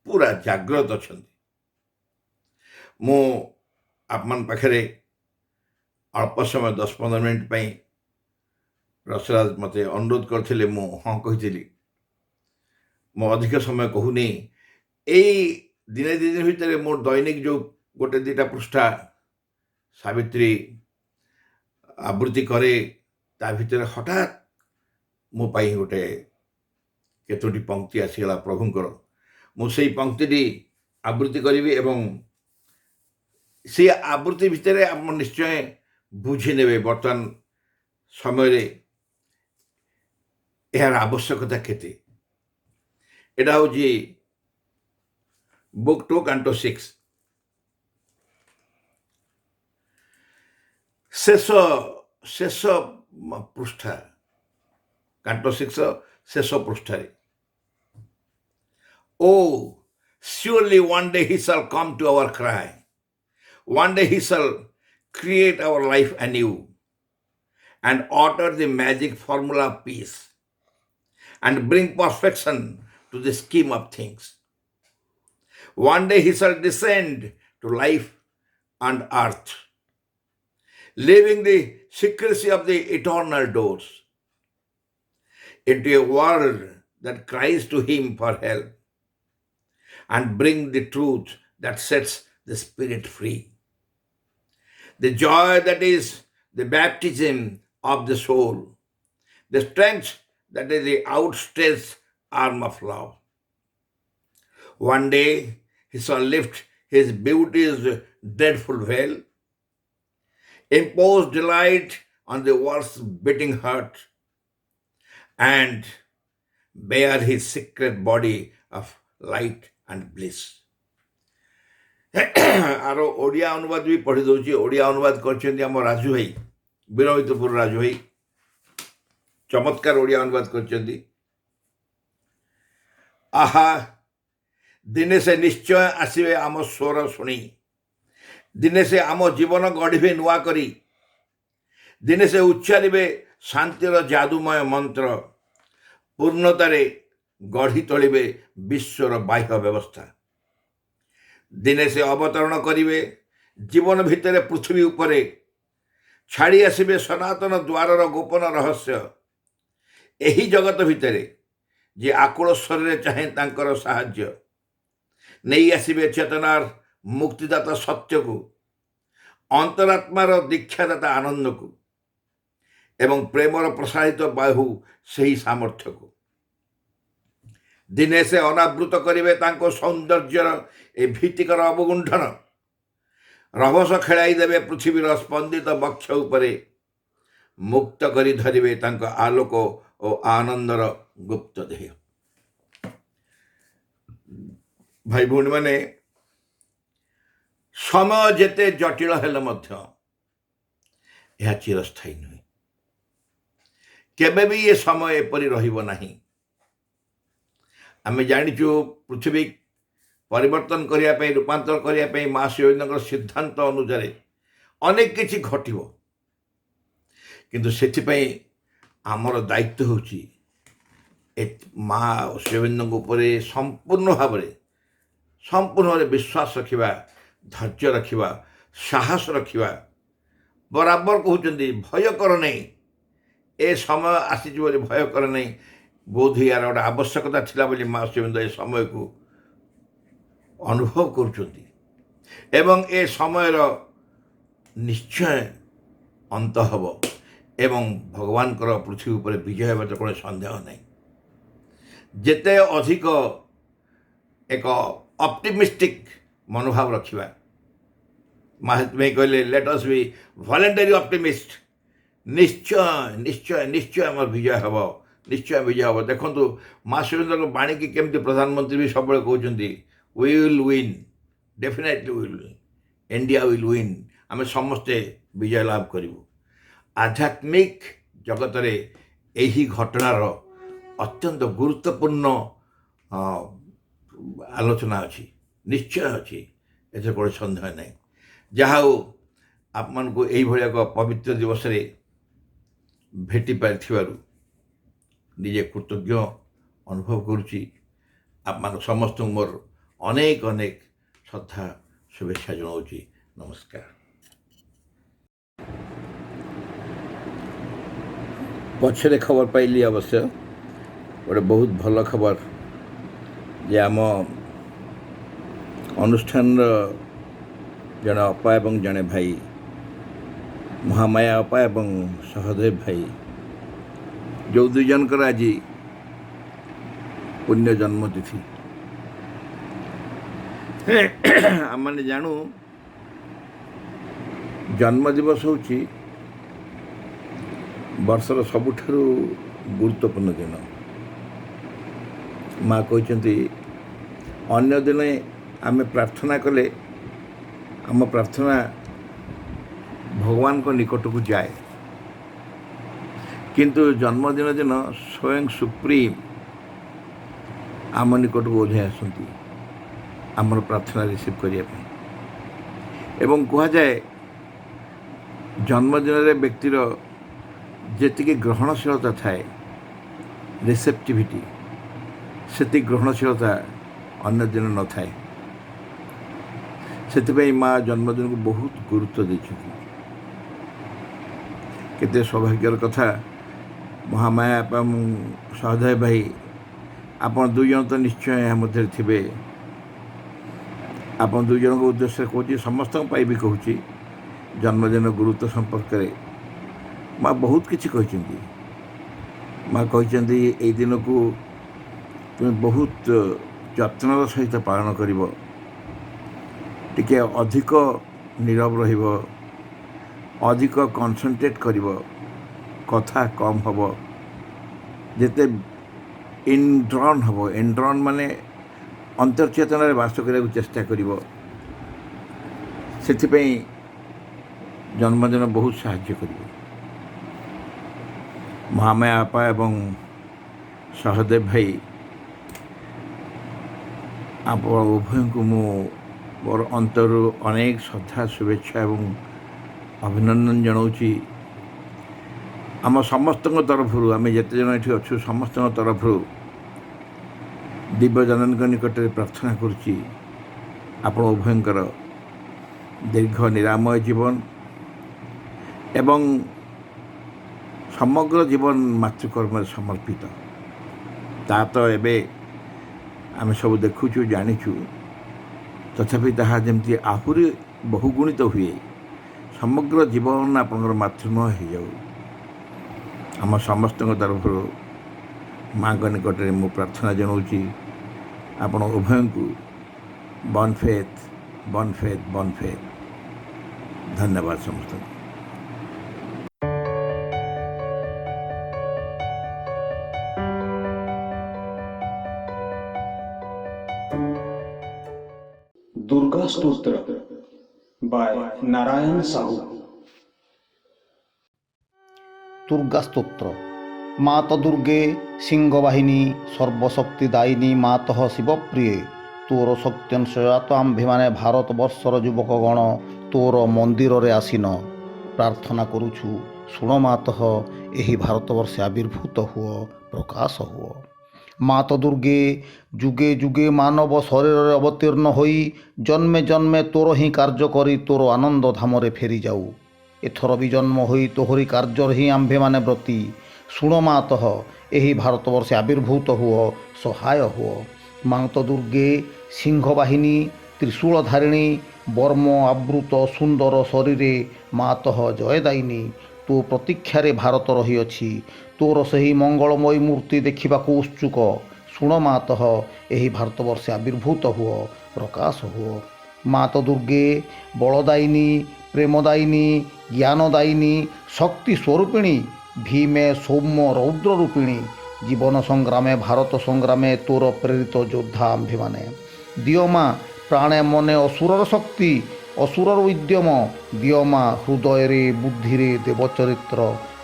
ପୁରା ଜାଗ୍ରତ ଅଛନ୍ତି। ମୁଁ ଆପଣଙ୍କ ପାଖରେ ଅଳ୍ପ ସମୟ 10-15 ମିନିଟ୍ ପାଇଁ ରସରାଜ ମୋତେ ଅନୁରୋଧ କରିଥିଲେ, ମୁଁ ହଁ କହିଥିଲି। ମୁଁ ଅଧିକ ସମୟ କହୁନି। ଏଇ ଦିନେ ଦୁଇ ଦିନ ଭିତରେ ମୁଁ ଦୈନିକ ଯେଉଁ 1-2ଟା ପୃଷ୍ଠା ସାବିତ୍ରୀ ଆବୃତ୍ତି କରେ, ତା ଭିତରେ ହଠାତ୍ ମୋ ପାଇଁ ଗୋଟେ କେତୋଟି ପଙ୍କ୍ତି ଆସିଗଲା ପ୍ରଭୁଙ୍କର। ମୁଁ ସେଇ ପଙ୍କ୍ତିଟି ଆବୃତ୍ତି କରିବି ଏବଂ ସେ ଆବୃତ୍ତି ଭିତରେ ଆପଣ ନିଶ୍ଚୟ ବୁଝି ନେବେ ବର୍ତ୍ତମାନ ସମୟରେ ଏହାର ଆବଶ୍ୟକତା କେତେ। এটা ହେଉଛି ବୁକ୍ 2 କାଣ୍ଟୋ 6 ଶେଷ ପୃଷ୍ଠା, କାଣ୍ଟୋ 6 ଶେଷ ପୃଷ୍ଠାରେ। Oh, surely one day he shall come to our cry. One day he shall create our life anew and alter the magic formula of peace and bring perfection to the scheme of things. One day he shall descend to life and earth, leaving the secrecy of the eternal doors into a world that cries to him for help and bring the truth that sets the spirit free. The joy that is the baptism of the soul, the strength that is the outstretched arm of love. One day he shall lift his beauty's dreadful veil, impose delight on the world's beating heart, and bear his secret body of light and bliss. आरो ओडिया अनुवाद भी पढ़ी दौची। ओडिया अनुवाद करछन्ती हम राजू भाई, बिरमितपुर राजू भाई, चमत्कार ओडिया अनुवाद करछन्ती। आहा, दिने से निश्चय आसिबे आम स्वर शुणी, दिने से आम जीवन गढ़िबे नुआ करी, दिने से उच्चारिबे शांतिर जादुमय मंत्र, पूर्णतारे गढ़ी तोलिबे विश्वर बाह्य व्यवस्था। दिने से अवतरण करिवे जीवन भितर पृथ्वी उपरे, छाड़ी आसिबे सनातन द्वारर गोपन रहस्य। एही जगत भितर जे आकुल स्वरे चाहे तांकर साहाय्य नहीं आसिबे चेतनार ମୁକ୍ତିଦାତା ସତ୍ୟକୁ, ଅନ୍ତରାତ୍ମାର ଦୀକ୍ଷାଦାତା ଆନନ୍ଦକୁ ଏବଂ ପ୍ରେମର ପ୍ରସାରିତ ବାହୁ ସେହି ସାମର୍ଥ୍ୟକୁ। ଦିନେ ସେ ଅନାବୃତ କରିବେ ତାଙ୍କ ସୌନ୍ଦର୍ଯ୍ୟର ଏ ଭୀତିକର ଅବଗୁଣ୍ଠନ। ରଭସ ଖେଳାଇ ଦେବେ ପୃଥିବୀର ସ୍ପନ୍ଦିତ ବକ୍ଷ ଉପରେ। ମୁକ୍ତ କରି ଧରିବେ ତାଙ୍କ ଆଲୋକ ଓ ଆନନ୍ଦର ଗୁପ୍ତ ଦେହ। ଭାଇ ଭଉଣୀମାନେ, ସମୟ ଯେତେ ଜଟିଳ ହେଲେ ମଧ୍ୟ ଏହା ଚିରସ୍ଥାୟୀ ନୁହେଁ। କେବେ ବି ଏ ସମୟ ଏପରି ରହିବ ନାହିଁ। ଆମେ ଜାଣିଛୁ ପୃଥିବୀ ପରିବର୍ତ୍ତନ କରିବା ପାଇଁ, ରୂପାନ୍ତର କରିବା ପାଇଁ ମା ଶିବଙ୍କର ସିଦ୍ଧାନ୍ତ ଅନୁସାରେ ଅନେକ କିଛି ଘଟିବ। କିନ୍ତୁ ସେଥିପାଇଁ ଆମର ଦାୟିତ୍ୱ ହେଉଛି ମା ଶିବଙ୍କ ଉପରେ ସମ୍ପୂର୍ଣ୍ଣ ଭାବରେ ବିଶ୍ୱାସ ରଖିବା, ଧୈର୍ଯ୍ୟ ରଖିବା, ସାହସ ରଖିବା। ବରାବର କହୁଛନ୍ତି ଭୟ କର ନାହିଁ, ଏ ସମୟ ଆସିଛି ବୋଲି ଭୟ କର ନାହିଁ। ବୋଧ ଏହାର ଗୋଟେ ଆବଶ୍ୟକତା ଥିଲା ବୋଲି ମା ଶିବଙ୍କ ଏ ସମୟକୁ ଅନୁଭବ କରୁଛନ୍ତି ଏବଂ ଏ ସମୟର ନିଶ୍ଚୟ ଅନ୍ତ ହେବ ଏବଂ ଭଗବାନଙ୍କର ପୃଥିବୀ ଉପରେ ବିଜୟ ହେବାର କୌଣସି ସନ୍ଦେହ ନାହିଁ। ଯେତେ ଅଧିକ ଏକ ଅପ୍ଟିମିଷ୍ଟିକ୍ ମନୋଭାବ ରଖିବା, ମହାତ୍ମା କହିଲେ ଲେଟ୍ ଅସ୍ ବି ଭଲେଣ୍ଟାରୀ ଅପ୍ଟିମିଷ୍ଟ। ନିଶ୍ଚୟ ଆମର ବିଜୟ ହେବ, ନିଶ୍ଚୟ ବିଜୟ ହେବ। ଦେଖନ୍ତୁ ମା ଶିବଙ୍କ ବାଣୀକି କେମିତି ପ୍ରଧାନମନ୍ତ୍ରୀ ବି ସବୁବେଳେ କହୁଛନ୍ତି, we will win, definitely we will win, India will win। ଆମେ ସମସ୍ତେ ବିଜୟ ଲାଭ କରିବୁ। ଆଧ୍ୟାତ୍ମିକ ଜଗତରେ ଏହି ଘଟଣାର ଅତ୍ୟନ୍ତ ଗୁରୁତ୍ୱପୂର୍ଣ୍ଣ ଆଲୋଚନା ଅଛି, ନିଶ୍ଚୟ ଅଛି, ଏଥିରେ କୌଣସି ସନ୍ଦେହ ନାହିଁ। ଯାହା ହଉ ଆପଣମାନଙ୍କୁ ଏଇଭଳି ଏକ ପବିତ୍ର ଦିବସରେ ଭେଟି ପାରିଥିବାରୁ ନିଜେ କୃତଜ୍ଞ ଅନୁଭବ କରୁଛି। ଆପଣମାନଙ୍କୁ ସମସ୍ତଙ୍କୁ ମୋର ଅନେକ ଅନେକ ଶ୍ରଦ୍ଧା शुभेच्छा जनाऊँगी। नमस्कार। पछरे खबर पाइली अवश्य गोटे बहुत भल खबर जे आम अनुष्ठान जड़े अपा एवं जड़े भाई महामाया अपा एवं सहदेव भाई जो दुई जनकर आज पुण्य जन्मतिथि आम मैंने जानू जन्मदिवस हूँ वर्षर सबुठारु गुरुत्वपूर्ण दिन। माँ कहते अन्य दिन आम प्रार्थना कले आम प्रार्थना भगवान को निकट को जाए, किंतु जन्मदिन दिन स्वयं सुप्रीम आम निकट को ओझाई आसती आमर प्रार्थना रिसीव करने एवं कह जाए जन्मदिन व्यक्तिर जी ग्रहणशीलता थाए रिसेप्टिविटी से ग्रहणशीलता अन्य दिन न थाए। से माँ जन्मदिन को बहुत गुरुत्व देती। केते सौभाग्यर कथा महामाया एवं सहदेव भाई आप दुई जन तो निश्चय यहाँ मध्य थे। आप दुई जन को उद्देश्य कहूँ समस्त भी कहूँ जन्मदिन गुरुत्व संपर्क में माँ बहुत किसी कहती। माँ कहते ये दिन को तुम बहुत जत्नर सहित पालन कर अधिक नीरव अधिक कन्संट्रेट कर कथा कम हम जिते इनड्रन हम इनड्रन माने अंतर्चेतन बास करने चेष्टा कर जन्मदिन बहुत साहाय्य कर। महामाया आपा एवं सहदेव भाई आप उभय को मोर अंतर अनेक श्रद्धा शुभेच्छा एवं अभिनंदन जनाऊँगी। आम समस्त तरफ आम जिते जन ये अच्छु समस्त तरफ दिव्य जनन निकट में प्रार्थना करुच्ची आपण उभयंकर दीर्घ निरामय जीवन एवं समग्र जीवन मातृकर्म समर्पित। ता तो एबे आम सब देखुचु जानिचु ତଥାପି ତାହା ଯେମିତି ଆହୁରି ବହୁଗୁଣିତ ହୁଏ, ସମଗ୍ର ଜୀବନ ଆପଣଙ୍କର ମାତୃମୟ ହେଇଯାଉ। ଆମ ସମସ୍ତଙ୍କ ତରଫରୁ ମାଙ୍କ ନିକଟରେ ମୁଁ ପ୍ରାର୍ଥନା ଜଣାଉଛି, ଆପଣ ଉଭୟଙ୍କୁ ବନ୍ ଫେଥ୍ ବନ୍ ଫେଥ୍ ବନ୍ ଫେଥ୍। ଧନ୍ୟବାଦ ସମସ୍ତଙ୍କୁ। Durga Stotra by Narayan Sahu. Durga স্তোত্র। মাত দুর্গে সিংহবাহিনী সর্বশক্তিদায়িনী মাতঃ শিবপ্রিয়ে তোর শক্ত্যংশজাত আম্ভেମାନେ ଭାରତବର୍ଷର ଯୁବକଗଣ ତୋର ମନ୍ଦିରରେ ଆସିନ। ପ୍ରାର୍ଥନା କରୁଛୁ ଶୁଣ ମାତଃ, ଏହି ଭାରତବର୍ଷେ ଆବିର୍ଭୂତ ହୁଅ, ପ୍ରକାଶ ହୁଅ। ମାତ ଦୁର୍ଗେ ଯୁଗେ ଯୁଗେ ମାନବ ଶରୀରରେ ଅବତୀର୍ଣ୍ଣ ହୋଇ ଜନ୍ମେ ଜନ୍ମେ ତୋର ହିଁ କାର୍ଯ୍ୟ କରି ତୋର ଆନନ୍ଦ ଧାମରେ ଫେରିଯାଉ। ଏଥର ବି ଜନ୍ମ ହୋଇ ତୋହରି କାର୍ଯ୍ୟରେ ହିଁ ଆମ୍ଭେମାନେ ବ୍ରତୀ। ଶୁଣ ମାତଃ, ଏହି ଭାରତବର୍ଷେ ଆବିର୍ଭୂତ ହୁଅ, ସହାୟ ହୁଅ। ମାତ ଦୁର୍ଗେ ସିଂହବାହିନୀ ତ୍ରିଶୂଳଧାରିଣୀ ବର୍ମ ଆବୃତ ସୁନ୍ଦର ଶରୀରେ ମାତଃ ଜୟଦାୟିନୀ। ତୋ ପ୍ରତୀକ୍ଷାରେ ଭାରତ ରହିଅଛି, ତୋର ସେହି ମଙ୍ଗଳମୟୀ ମୂର୍ତ୍ତି ଦେଖିବାକୁ ଉତ୍ସୁକ। ଶୁଣ ମାତଃ, ଏହି ଭାରତବର୍ଷେ ଆବିର୍ଭୂତ ହୁଅ, ପ୍ରକାଶ ହୁଅ। ମାତ ଦୁର୍ଗେ ବଳଦାୟିନୀ ପ୍ରେମଦାୟିନୀ ଜ୍ଞାନଦାୟିନୀ ଶକ୍ତି ସ୍ୱରୂପିଣୀ ଭୀମେ ସୌମ୍ୟ ରୌଦ୍ର ରୂପିଣୀ। ଜୀବନ ସଂଗ୍ରାମେ ଭାରତ ସଂଗ୍ରାମେ ତୋର ପ୍ରେରିତ ଯୋଦ୍ଧା ଆମ୍ଭେମାନେ। ଦିଅ ମା ପ୍ରାଣେ ମନେ ଅସୁରର ଶକ୍ତି, ଅସୁରର ଉଦ୍ୟମ। ଦିଅ ମା ହୃଦୟରେ ବୁଦ୍ଧିରେ ଦେବଚରିତ୍ର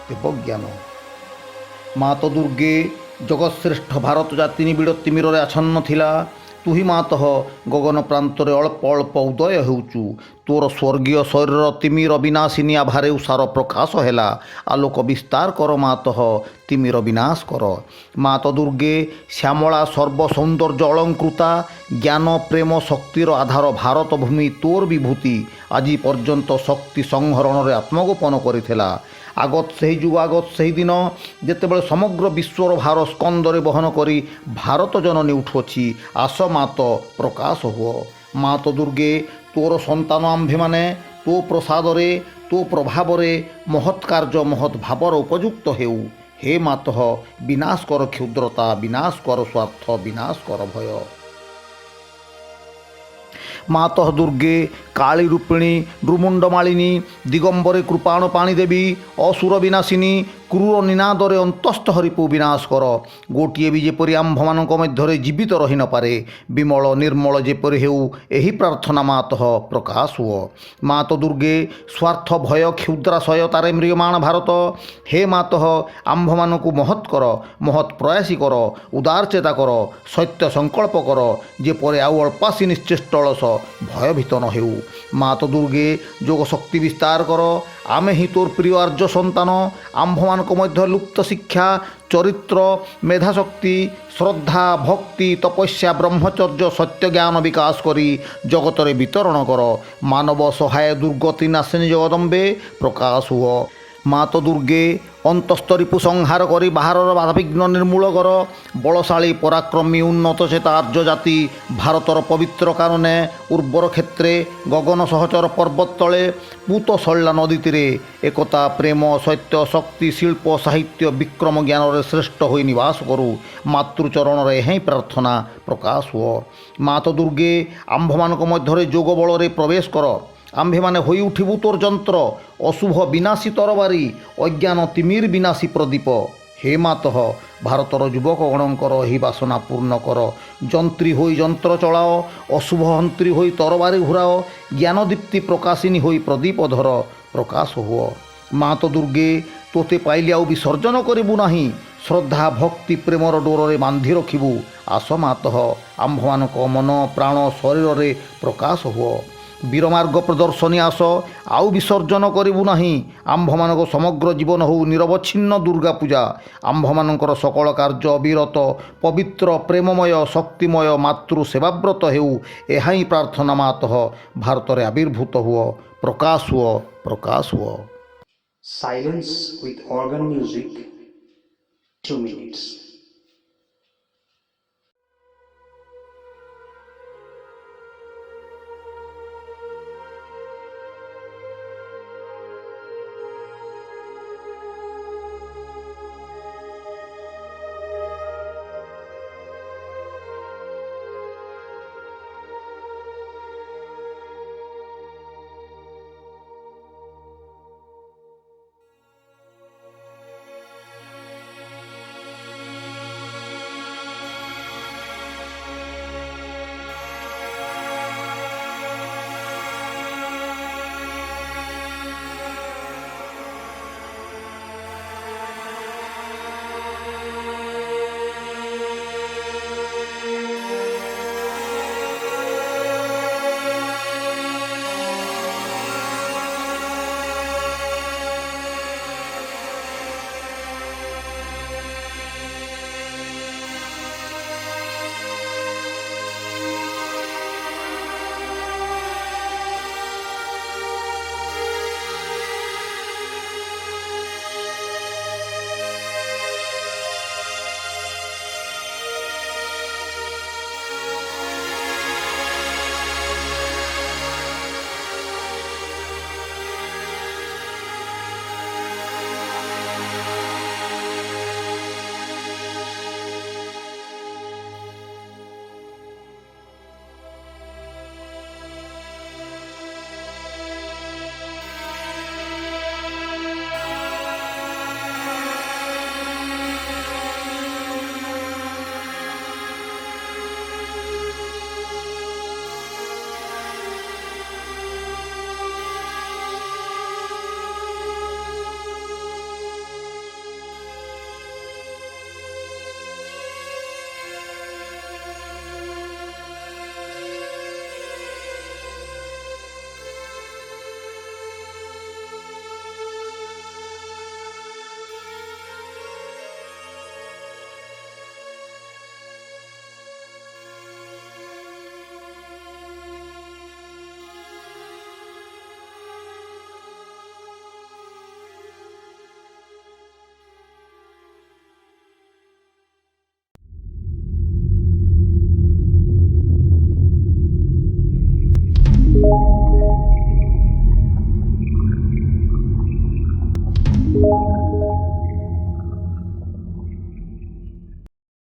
ଦେବଜ୍ଞାନ। ମାତ ଦୁର୍ଗେ ଜଗତଶ୍ରେଷ୍ଠ ଭାରତ ଜାତି ନିବିଡ଼ ତିମିରରେ ଆଚ୍ଛନ୍ନ ଥିଲା। ତୁହି ମାତଃ ଗଗନ ପ୍ରାନ୍ତରେ ଅଳ୍ପ ଅଳ୍ପ ଉଦୟ ହେଉଛୁ। ତୋର ସ୍ୱର୍ଗୀୟ ଶରୀରର ତିମିର ବିନାଶିନୀ ଆଭାରେ ଉଷାର ପ୍ରକାଶ ହେଲା। ଆଲୋକ ବିସ୍ତାର କର ମାତଃ, ତିମିର ବିନାଶ କର। ମାତ ଦୁର୍ଗେ ଶ୍ୟାମଳା ସର୍ବ ସୌନ୍ଦର୍ଯ୍ୟ ଅଳଙ୍କୃତା, ଜ୍ଞାନ ପ୍ରେମ ଶକ୍ତିର ଆଧାର ଭାରତ ଭୂମି ତୋର ବିଭୂତି ଆଜି ପର୍ଯ୍ୟନ୍ତ ଶକ୍ତି ସଂହରଣରେ ଆତ୍ମଗୋପନ କରିଥିଲା। আগত ସେହି ଯୁଗ আগত ସେହି ଦିନ ଯେତେବେଳେ ସମଗ୍ର ବିଶ୍ୱର ଭାର ସ୍କନ୍ଦରେ ବହନ କରି ଭାରତ ଜନନୀ ଉଠୁଅଛି। ଆସ ମାତ, ପ୍ରକାଶ ହୁଅ। ମାତ ଦୁର୍ଗେ ତୋର ସନ୍ତାନ ଆମ୍ଭେମାନେ ତୋ ପ୍ରସାଦରେ ତୋ ପ୍ରଭାବରେ ମହତ୍ କାର୍ଯ୍ୟ ମହତ୍ ଭାବର ଉପଯୁକ୍ତ ହେଉ। ହେ ମାତଃ, ବିନାଶ କର କ୍ଷୁଦ୍ରତା, ବିନାଶ କର ସ୍ୱାର୍ଥ, ବିନାଶ କର ଭୟ। ମାତଃ ଦୁର୍ଗେ କାଳୀ ରୂପିଣୀ ନୃମୁଣ୍ଡମାଳିନୀ ଦିଗମ୍ବରେ କୃପାଣ ପାଣି ଦେବୀ ଅସୁର ବିନାଶିନୀ କ୍ରୂର ନିନାଦରେ ଅନ୍ତସ୍ଥ ହରିପୁ ବିନାଶ କର। ଗୋଟିଏ ବି ଯେପରି ଆମ୍ଭମାନଙ୍କ ମଧ୍ୟରେ ଜୀବିତ ରହି ନପାରେ। ବିମଳ ନିର୍ମଳ ଯେପରି ହେଉ, ଏହି ପ୍ରାର୍ଥନା ମାତଃ, ପ୍ରକାଶ ହୁଅ। ମାତ ଦୁର୍ଗେ ସ୍ୱାର୍ଥ ଭୟ କ୍ଷୁଦ୍ରାଶୟତାରେ ମ୍ରିୟମାଣ ଭାରତ। ହେ ମାତଃ, ଆମ୍ଭମାନଙ୍କୁ ମହତ୍ କର, ମହତ୍ ପ୍ରୟାସୀ କର, ଉଦାର ଚେତା କର, ସତ୍ୟ ସଂକଳ୍ପ କର, ଯେପରି ଆଉ ଅଳ୍ପାସି ନିଶ୍ଚେଷ୍ଟ ଅଳସ ଭୟଭୀତ ନ ହେଉ। ମାତ ଦୁର୍ଗେ ଯୋଗ ଶକ୍ତି ବିସ୍ତାର କର। ଆମେ ହିଁ ତୋର ପ୍ରିୟ ଆର୍ଯ୍ୟ ସନ୍ତାନ। ଆମ୍ଭମାନଙ୍କ ମଧ୍ୟ ଲୁପ୍ତ ଶିକ୍ଷା ଚରିତ୍ର ମେଧାଶକ୍ତି ଶ୍ରଦ୍ଧା ଭକ୍ତି ତପସ୍ୟା ବ୍ରହ୍ମଚର୍ଯ୍ୟ ସତ୍ୟ ଜ୍ଞାନ ବିକାଶ କରି ଜଗତରେ ବିତରଣ କର। ମାନବ ସହାୟ ଦୁର୍ଗତି ନାଶିନୀ ଜଗଦମ୍ବେ, ପ୍ରକାଶ ହୁଅ। ମାତ ଦୁର୍ଗେ ଅନ୍ତସ୍ତରୀପୁ ସଂହାର କରି ବାହାରର ବାଧାବିଘ୍ନ ନିର୍ମୂଳ କର। ବଳଶାଳୀ ପରାକ୍ରମୀ ଉନ୍ନତ ଚେତା ଆର୍ଯ୍ୟ ଜାତି ଭାରତର ପବିତ୍ର କାନନେ ଉର୍ବର କ୍ଷେତ୍ରେ ଗଗନ ସହଚର ପର୍ବତ ତଳେ ପୂତ ସଳିଳା ନଦୀ ତୀରେ ଏକତା ପ୍ରେମ ସତ୍ୟ ଶକ୍ତି ଶିଳ୍ପ ସାହିତ୍ୟ ବିକ୍ରମ ଜ୍ଞାନରେ ଶ୍ରେଷ୍ଠ ହୋଇ ନିବାସ କରୁ। ମାତୃଚରଣରେ ଏହା ହିଁ ପ୍ରାର୍ଥନା, ପ୍ରକାଶ ହୁଅ। ମାତ ଦୁର୍ଗେ ଆମ୍ଭମାନଙ୍କ ମଧ୍ୟରେ ଯୋଗ ବଳରେ ପ୍ରବେଶ କର। ଆମ୍ଭେମାନେ ହୋଇ ଉଠିବୁ ତୋର ଯନ୍ତ୍ର, ଅଶୁଭ ବିନାଶୀ ତରବାରୀ, ଅଜ୍ଞାନ ତିମିର ବିନାଶୀ ପ୍ରଦୀପ। ହେ ମାତଃ, ଭାରତର ଯୁବକଗଣଙ୍କର ଏହି ବାସନା ପୂର୍ଣ୍ଣ କର। ଯନ୍ତ୍ରୀ ହୋଇ ଯନ୍ତ୍ର ଚଳାଅ, ଅଶୁଭ ହନ୍ତ୍ରୀ ହୋଇ ତରବାରୀ ଘୁରାଅ, ଜ୍ଞାନଦୀପ୍ତି ପ୍ରକାଶିନୀ ହୋଇ ପ୍ରଦୀପ ଧର, ପ୍ରକାଶ ହୁଅ। ମାତ ଦୁର୍ଗେ ତୋତେ ପାଇଲେ ଆଉ ବିସର୍ଜନ କରିବୁ ନାହିଁ। ଶ୍ରଦ୍ଧା ଭକ୍ତି ପ୍ରେମର ଡୋରରେ ବାନ୍ଧି ରଖିବୁ। ଆସ ମାତଃ, ଆମ୍ଭମାନଙ୍କ ମନ ପ୍ରାଣ ଶରୀରରେ ପ୍ରକାଶ ହୁଅ। ବୀରମାର୍ଗ ପ୍ରଦର୍ଶନୀ ଆସ, ଆଉ ବିସର୍ଜନ କରିବୁ ନାହିଁ। ଆମ୍ଭମାନଙ୍କ ସମଗ୍ର ଜୀବନ ହେଉ ନିରବଚ୍ଛିନ୍ନ ଦୁର୍ଗା ପୂଜା। ଆମ୍ଭମାନଙ୍କର ସକଳ କାର୍ଯ୍ୟ ଅବିରତ ପବିତ୍ର ପ୍ରେମମୟ ଶକ୍ତିମୟ ମାତୃ ସେବାବ୍ରତ ହେଉ। ଏହା ହିଁ ପ୍ରାର୍ଥନା ମାତଃ, ଭାରତରେ ଆବିର୍ଭୂତ ହୁଅ, ପ୍ରକାଶ ହୁଅ, ପ୍ରକାଶ ହୁଅ। Silence with organ music, 2 minutes. you